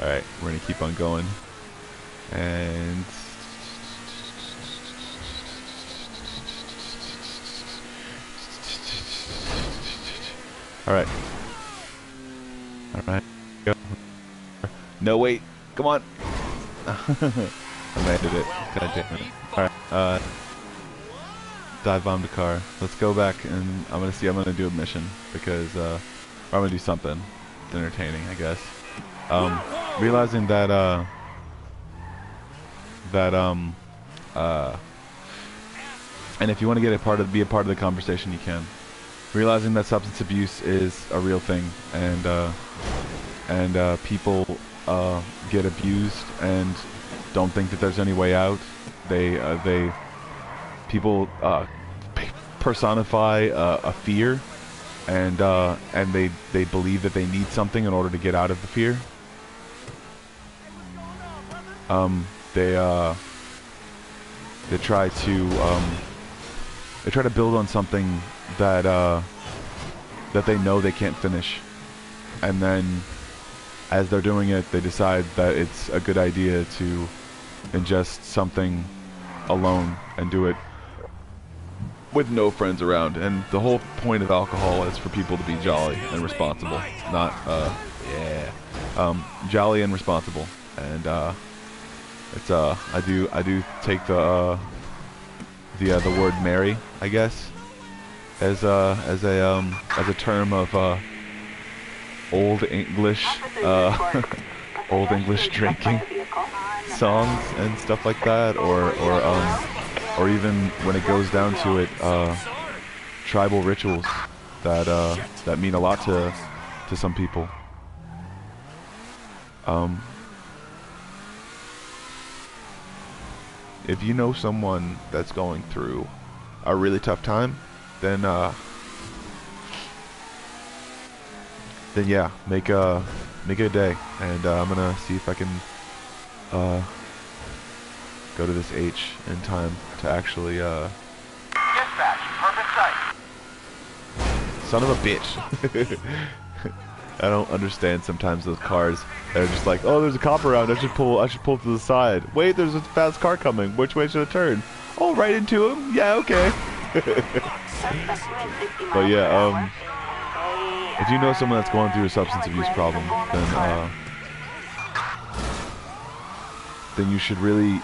Alright, we're gonna keep on going. And alright. Alright. Go. No, wait. Come on. I landed it. God damn it. Alright. dive bomb the car. Let's go back and I'm gonna do a mission because or I'm gonna do something entertaining, I guess. Realizing that and if you want to be a part of the conversation, you can. Realizing that substance abuse is a real thing, and people get abused and don't think that there's any way out. People personify a fear, and they believe that they need something in order to get out of the fear. They try to build on something that they know they can't finish, and then as they're doing it, they decide that it's a good idea to ingest something alone and do it with no friends around. And the whole point of alcohol is for people to be jolly and responsible, not jolly and responsible. And it's I do take the word merry, I guess, as a term of old English drinking songs and stuff like that, or even when it goes down to it, tribal rituals that mean a lot to some people. If you know someone that's going through a really tough time, then yeah, make it a day, and I'm gonna see if I can go to this H in time to actually Dispatch, perfect sight. son of a bitch. I don't understand sometimes those cars. They're just like, oh, there's a cop around. I should pull to the side. Wait, there's a fast car coming. Which way should I turn? Oh, right into him. Yeah, okay. But yeah, if you know someone that's going through a substance abuse problem, then you should really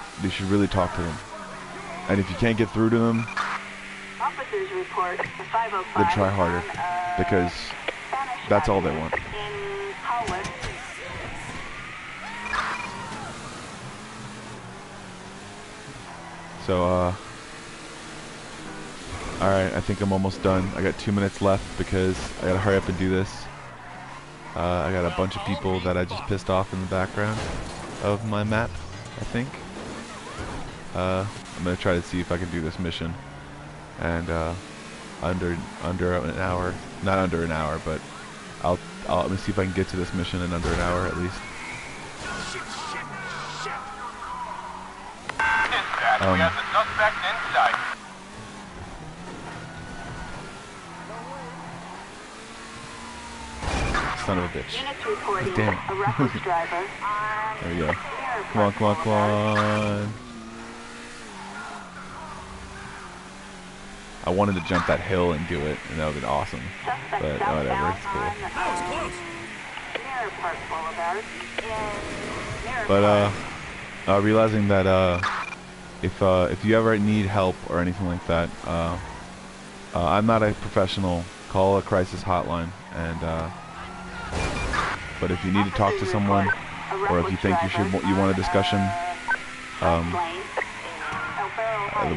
talk to them. And if you can't get through to them, then try harder, because that's all they want. So, alright, I think I'm almost done. I got 2 minutes left because I gotta hurry up and do this. I got a bunch of people that I just pissed off in the background of my map, I think. I'm gonna try to see if I can do this mission. And, under an hour. Not under an hour, but let me see if I can get to this mission in under an hour at least. Dispatch, we have the suspect in sight. Son of a bitch. Damn it. There we go. Come on, come on, come on. I wanted to jump that hill and do it, and that would have been awesome. But whatever, it's cool. But realizing that if you ever need help or anything like that, I'm not a professional. Call a crisis hotline, and but if you need to talk to someone, or if you think you want a discussion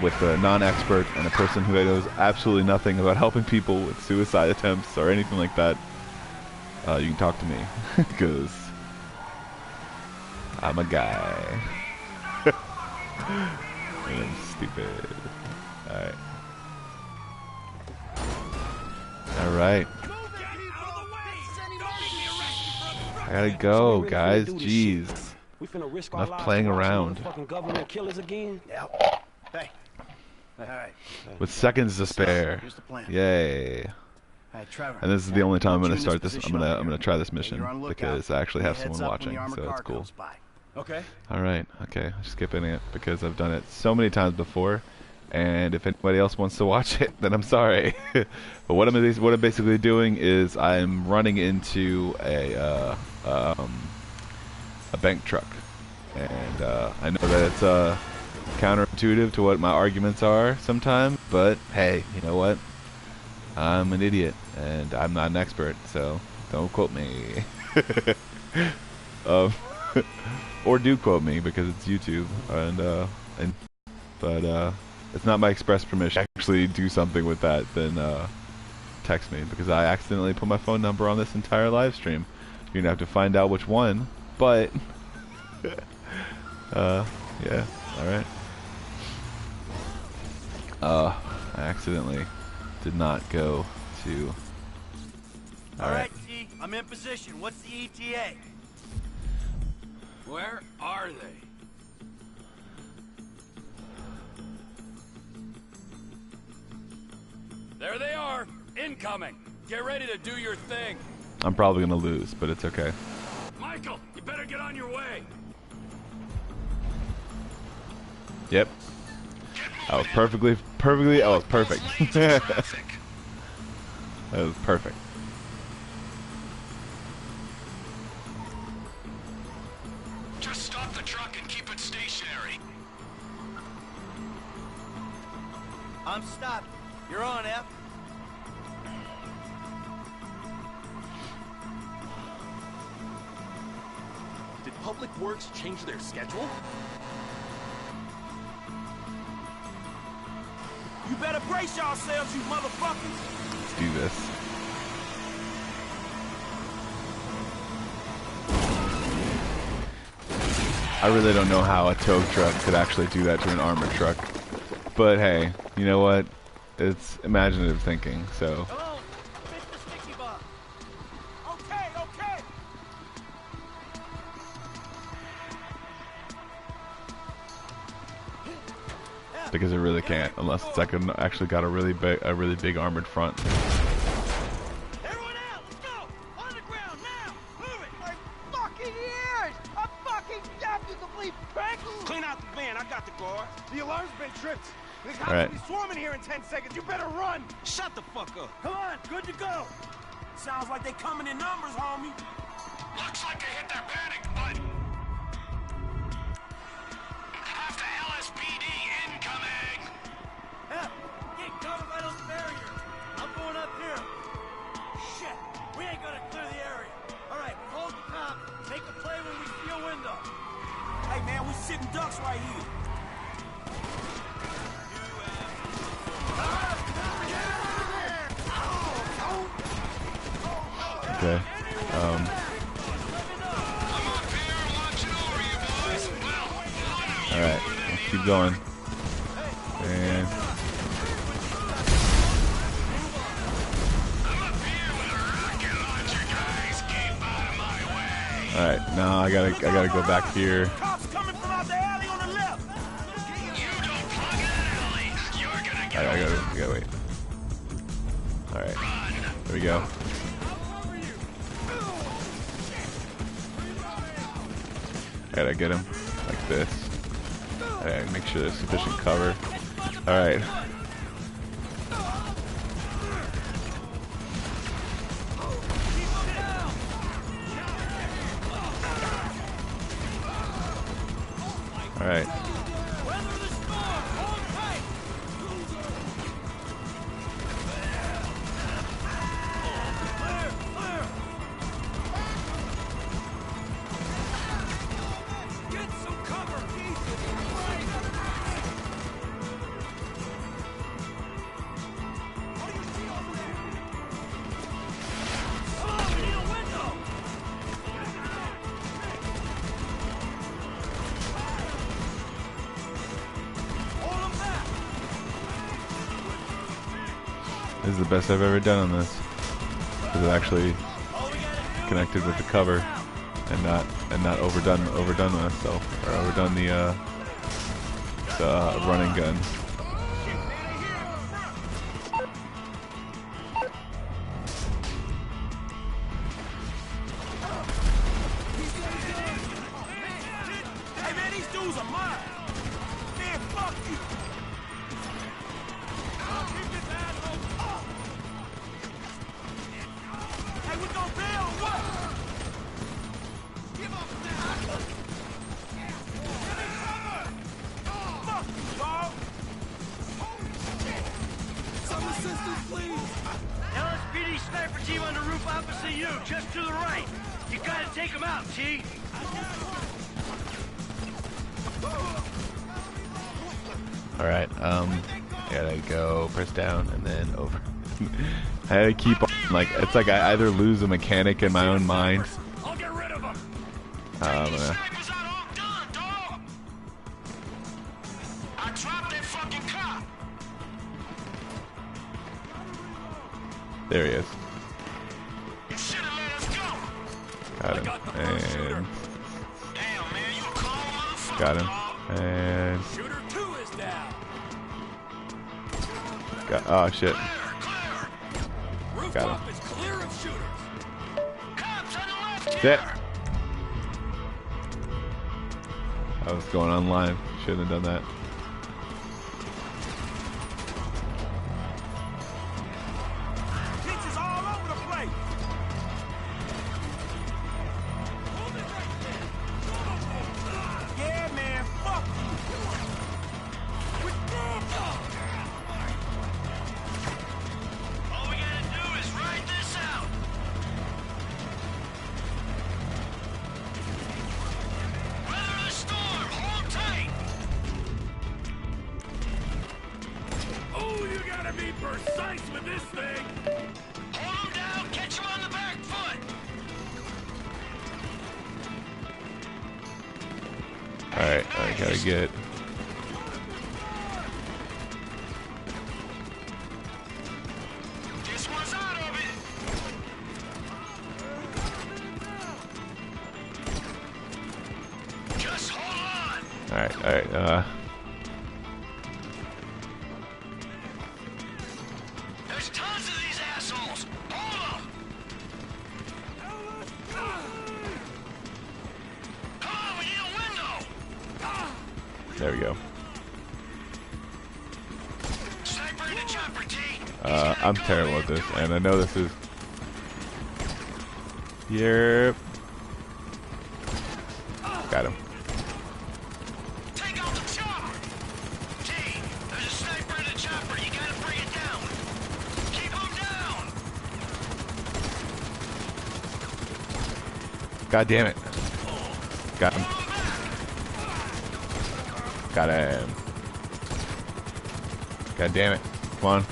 with a non-expert and a person who knows absolutely nothing about helping people with suicide attempts or anything like that, you can talk to me, because I'm a guy. I'm stupid. Alright. Alright. I gotta go, guys. Jeez. Enough playing around. Hey. Alright. With seconds to spare. Here's the plan. Yay. Hey, Trevor. And this is the only time I'm gonna start this. position I'm up gonna here. try this You're mission on lookout. because I actually have Heads someone up when watching, the armored so car it's cool. comes by. Okay. Alright, okay. I'm skipping it because I've done it so many times before. And if anybody else wants to watch it, then I'm sorry. But what I'm basically doing is I'm running into a bank truck, and I know that it's counterintuitive to what my arguments are sometimes, but hey, you know what? I'm an idiot, and I'm not an expert, so don't quote me. Or do quote me, because it's YouTube, but it's not my express permission to actually do something with that, then text me, because I accidentally put my phone number on this entire live stream. You're gonna have to find out which one, but yeah, alright. I accidentally did not go to... Alright, G, I'm in position. What's the ETA? Where are they? There they are! Incoming! Get ready to do your thing! I'm probably gonna lose, but it's okay. Michael, you better get on your way! Yep. That was perfect. That was perfect. Just stop the truck and keep it stationary. I'm stopped. You're on, F. Did Public Works change their schedule? You better brace yourselves, you motherfuckers! Let's do this. I really don't know how a tow truck could actually do that to an armored truck. But hey, you know what? It's imaginative thinking, so... Hello, Mr. Sticky Bomb. Okay, okay! Because it really can't, unless it's like actually got a really big armored front. Everyone out, let's go! On the ground, now! Move it! My fucking ears! I'm fucking deaf, you complete prick! Clean out the van, I got the guard. The alarm's been tripped. The cops All right. will be swarming here in 10 seconds. You better run! Shut the fuck up. Come on, good to go. Sounds like they coming in numbers, homie. Looks like they hit their panic button! After LSPD incoming! Hell, get covered by those barriers. I'm going up here. Shit, we ain't gonna clear the area. All right, hold the top. Take a play when we see a window. Hey, man, we sitting ducks right here. Okay. Alright, let's keep going. And... Alright, now I gotta go back here. Cops coming from out the alley on the left. I gotta wait. Alright, there we go. I gotta get him like this. Alright, make sure there's sufficient cover. Alright. Alright. This is the best I've ever done on this, because it actually connected with the cover and not overdone myself, or overdone the running gun. Hey man, these dudes are mine. Man, fuck you. Hey, we gonna bail or what? Give up now. Give me cover. Fuck sniper team on the roof opposite you, just to the right. You gotta take them out, T. Alright, gotta go, press down, and then over. I had to keep on, like, it's like I either lose a mechanic in my own mind. I'll get rid of them. I dropped that fucking cop. There he is. You should have let us go. Got him. got the first shooter. And Damn, man, you a cold motherfucker. got him. And Shooter 2 is down. got, oh shit. Rooftop is clear of shooters. Cops on the left Sit. here. I was going online. Shouldn't have done that. Bitches all over the place. Yeah, man, fuck you. All we gotta do is ride this out. Weather the storm. Hold tight. Oh, you gotta be precise with this thing. Hold him down. Catch him on the back foot. Alright, I gotta get. This one's out of it. Just hold on. Alright, There's tons of these assholes. Hold them. Come on, we need a window. there we go. Sniper in the chopper, T. I'm terrible at this, and I know this is. Yep. Got him. Take out the chopper. T, there's a sniper in the chopper. You gotta bring it down. Keep him down. God damn it. Got him. Pull him back. Got him. God damn it. Come on.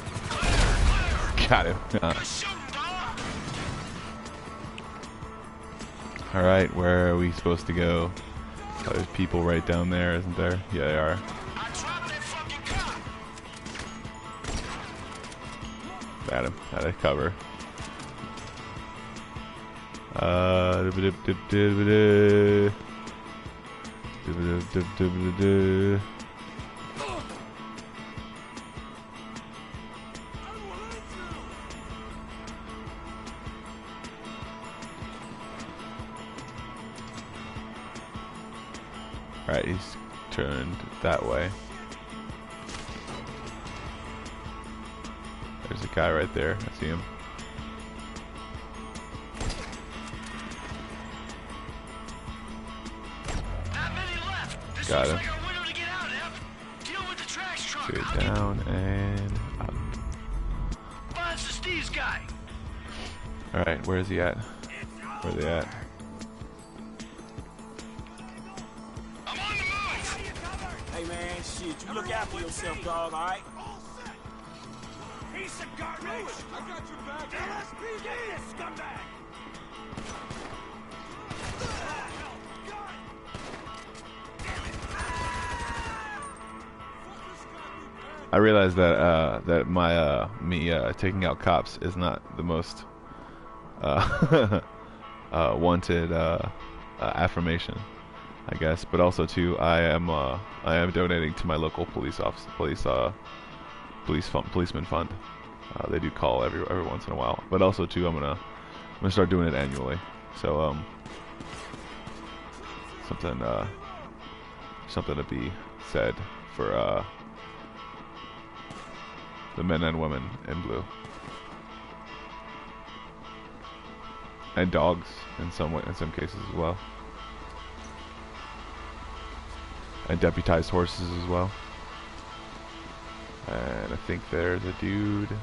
Got him. Shoot him, dog. Alright, where are we supposed to go? Oh, there's people right down there, isn't there? Yeah, they are. I dropped that fucking cop. Got him. Out of cover. Alright, he's turned that way. There's a guy right there. I see him. Not many left. This Got looks him. like our window to get out, Ev. Deal with the trash truck. Shoot I'll get down and up. Bonds to Steve's guy. Alright, where is he at? Where are they at? I'm on the move. Hey, man, shit, you look after yourself, dog, all right? Piece of garbage. I got your back. LSPD, scumbag! I realize that that my me taking out cops is not the most wanted affirmation, I guess. But also too, I am donating to my local policeman fund. They do call every once in a while. But also too, I'm gonna start doing it annually. So something to be said for the men and women in blue, and dogs in some cases as well, and deputized horses as well. And I think there's a dude.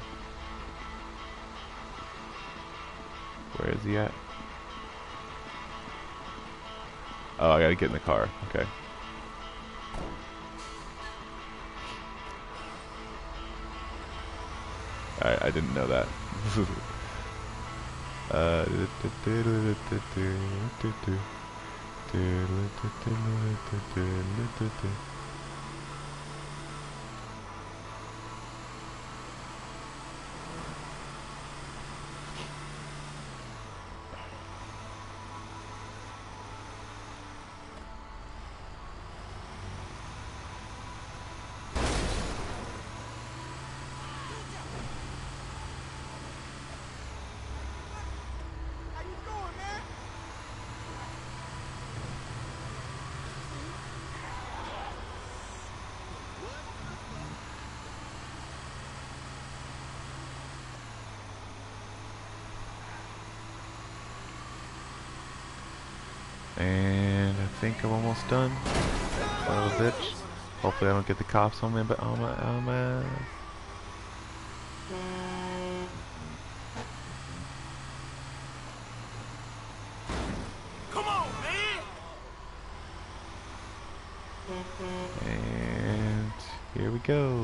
Where is he at? Oh, I gotta get in the car. Okay. I didn't know that. And I think I'm almost done. Son of a bitch. Hopefully I don't get the cops on me, but on my Come on, man! And here we go.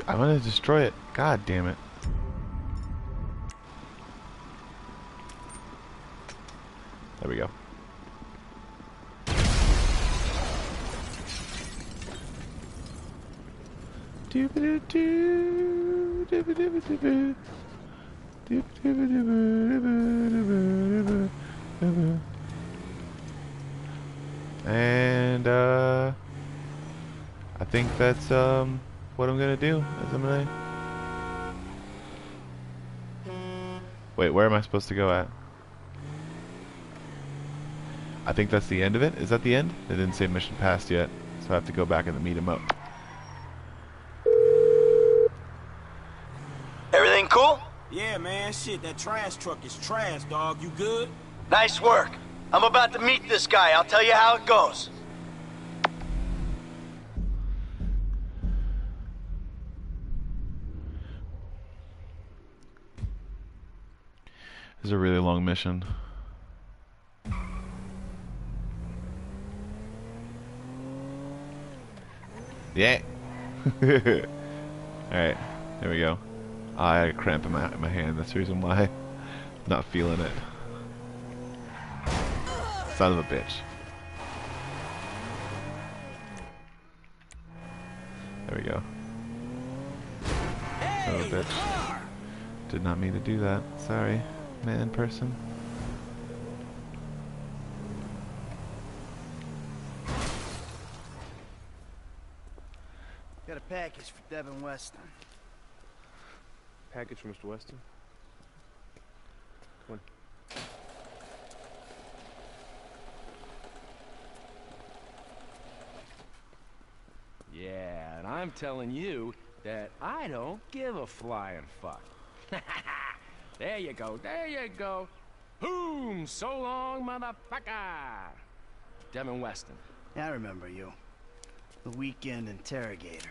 I'm gonna destroy it. God damn it. There we go. And I think that's what I'm gonna do is I'm gonna wait, where am I supposed to go at? I think that's the end of it. Is that the end? It didn't say mission passed yet, so I have to go back and meet him up. Everything cool? Yeah, man, shit, that trash truck is trash, dog. You good? Nice work. I'm about to meet this guy. I'll tell you how it goes. This is a really long mission. Yeah. Alright, there we go. I had a cramp in my hand. That's the reason why I'm not feeling it. Son of a bitch. There we go. Son of a bitch. Did not mean to do that. Sorry, man person. Got a package for Devin Weston. Package for Mr. Weston. Come on. Yeah, and I'm telling you that I don't give a flying fuck. There you go, there you go. Boom! So long, motherfucker! Devin Weston. Yeah, I remember you. The weekend interrogator.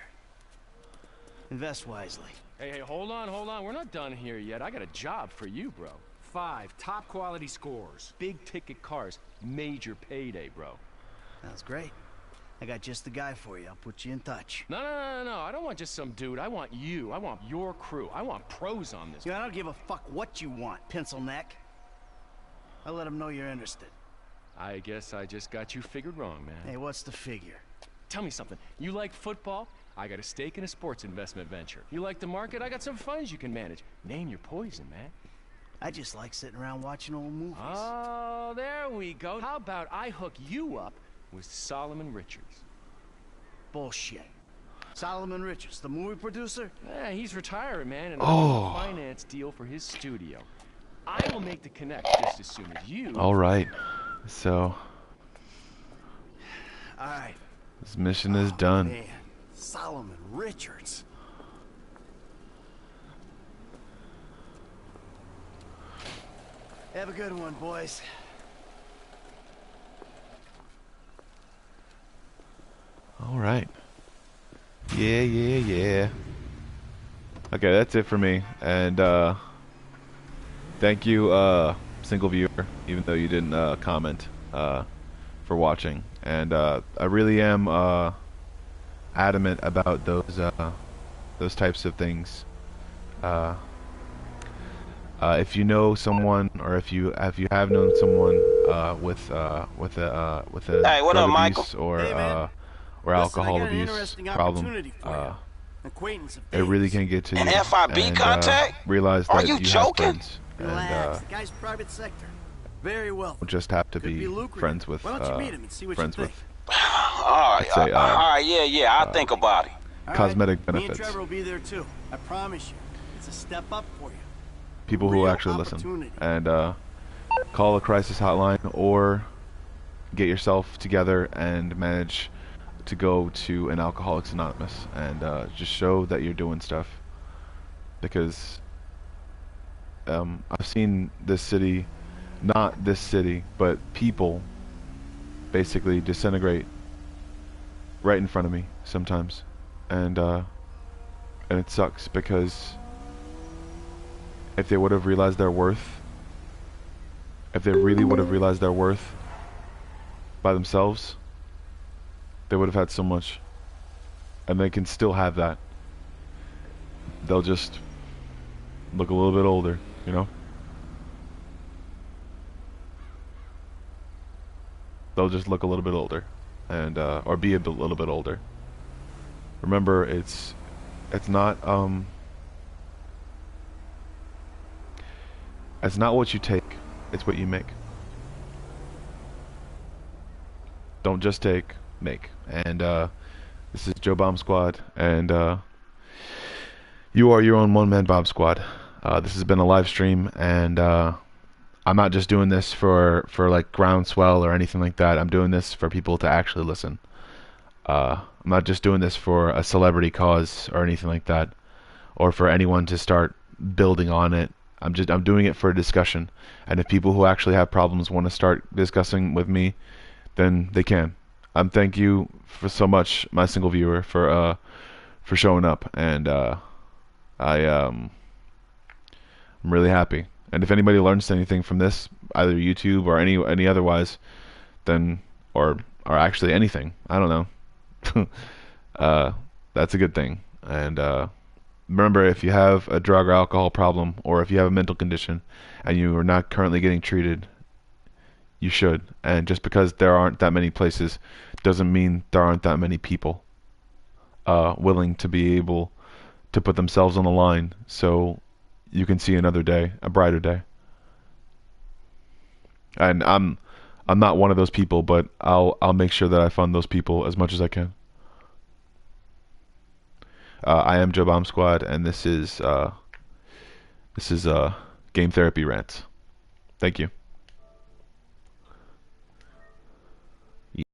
Invest wisely. Hey, hold on, hold on. We're not done here yet. I got a job for you, bro. 5 top quality scores. Big ticket cars. Major payday, bro. That's great. I got just the guy for you. I'll put you in touch. No. I don't want just some dude. I want you. I want your crew. I want pros on this. You know, I don't give a fuck what you want, pencil neck. I'll let him know you're interested. I guess I just got you figured wrong, man. Hey, what's the figure? Tell me something. You like football? I got a stake in a sports investment venture. You like the market? I got some funds you can manage. Name your poison, man. I just like sitting around watching old movies. Oh, there we go. How about I hook you up with Solomon Richards? Bullshit. Solomon Richards, the movie producer? Yeah, he's retiring, man, and I'm a finance deal for his studio. I will make the connect just as soon as you. All right. So right. This mission is done. Man, Solomon Richards. Have a good one, boys. All right. Yeah. Okay, that's it for me. And thank you, single viewer, even though you didn't comment, for watching. And I really am adamant about those types of things. If you know someone, or if you have known someone with a Hey, what drug up, Michael? abuse or Hey, man. or Listen, alcohol I got an abuse interesting problem, opportunity for you. Acquaintance of it really Dave's. can get to you. An FIB and, contact? realize Are that you have joking? friends, Relax. and The guy's private sector. Very well. don't just have to Could be lucrative. friends with Why don't you meet him and see what friends you think? with Alright, Let's say, alright, yeah, I'll think about it. All cosmetic right. Me and benefits. Trevor will be there too. I promise you. It's a step up for you. People who Real actually listen, opportunity. and call a crisis hotline, or get yourself together and manage to go to an Alcoholics Anonymous, and just show that you're doing stuff, because I've seen this city, not this city, but people basically disintegrate right in front of me sometimes, and it sucks, because if they would have realized their worth, if they really would have realized their worth by themselves, they would have had so much, and they can still have that. They'll just look a little bit older, you know? They'll just look a little bit older, and or be a little bit older. Remember, it's not what you take, it's what you make. Don't just take, make. And this is Joe Bomb Squad, and you are your own one-man Bomb Squad. This has been a live stream, and I'm not just doing this for like groundswell or anything like that. I'm doing this for people to actually listen. I'm not just doing this for a celebrity cause or anything like that, or for anyone to start building on it. I'm doing it for a discussion, and if people who actually have problems want to start discussing with me, then they can. Thank you for so much, my single viewer, for showing up, and I'm really happy. And if anybody learns anything from this, either YouTube or any otherwise, then or actually anything, I don't know, that's a good thing. And remember, if you have a drug or alcohol problem, or if you have a mental condition and you are not currently getting treated, you should. And just because there aren't that many places doesn't mean there aren't that many people willing to be able to put themselves on the line so you can see another day, a brighter day. And I'm not one of those people, but I'll make sure that I fund those people as much as I can. I am Joe Bomb Squad, and this is Game Therapy Rants. Thank you.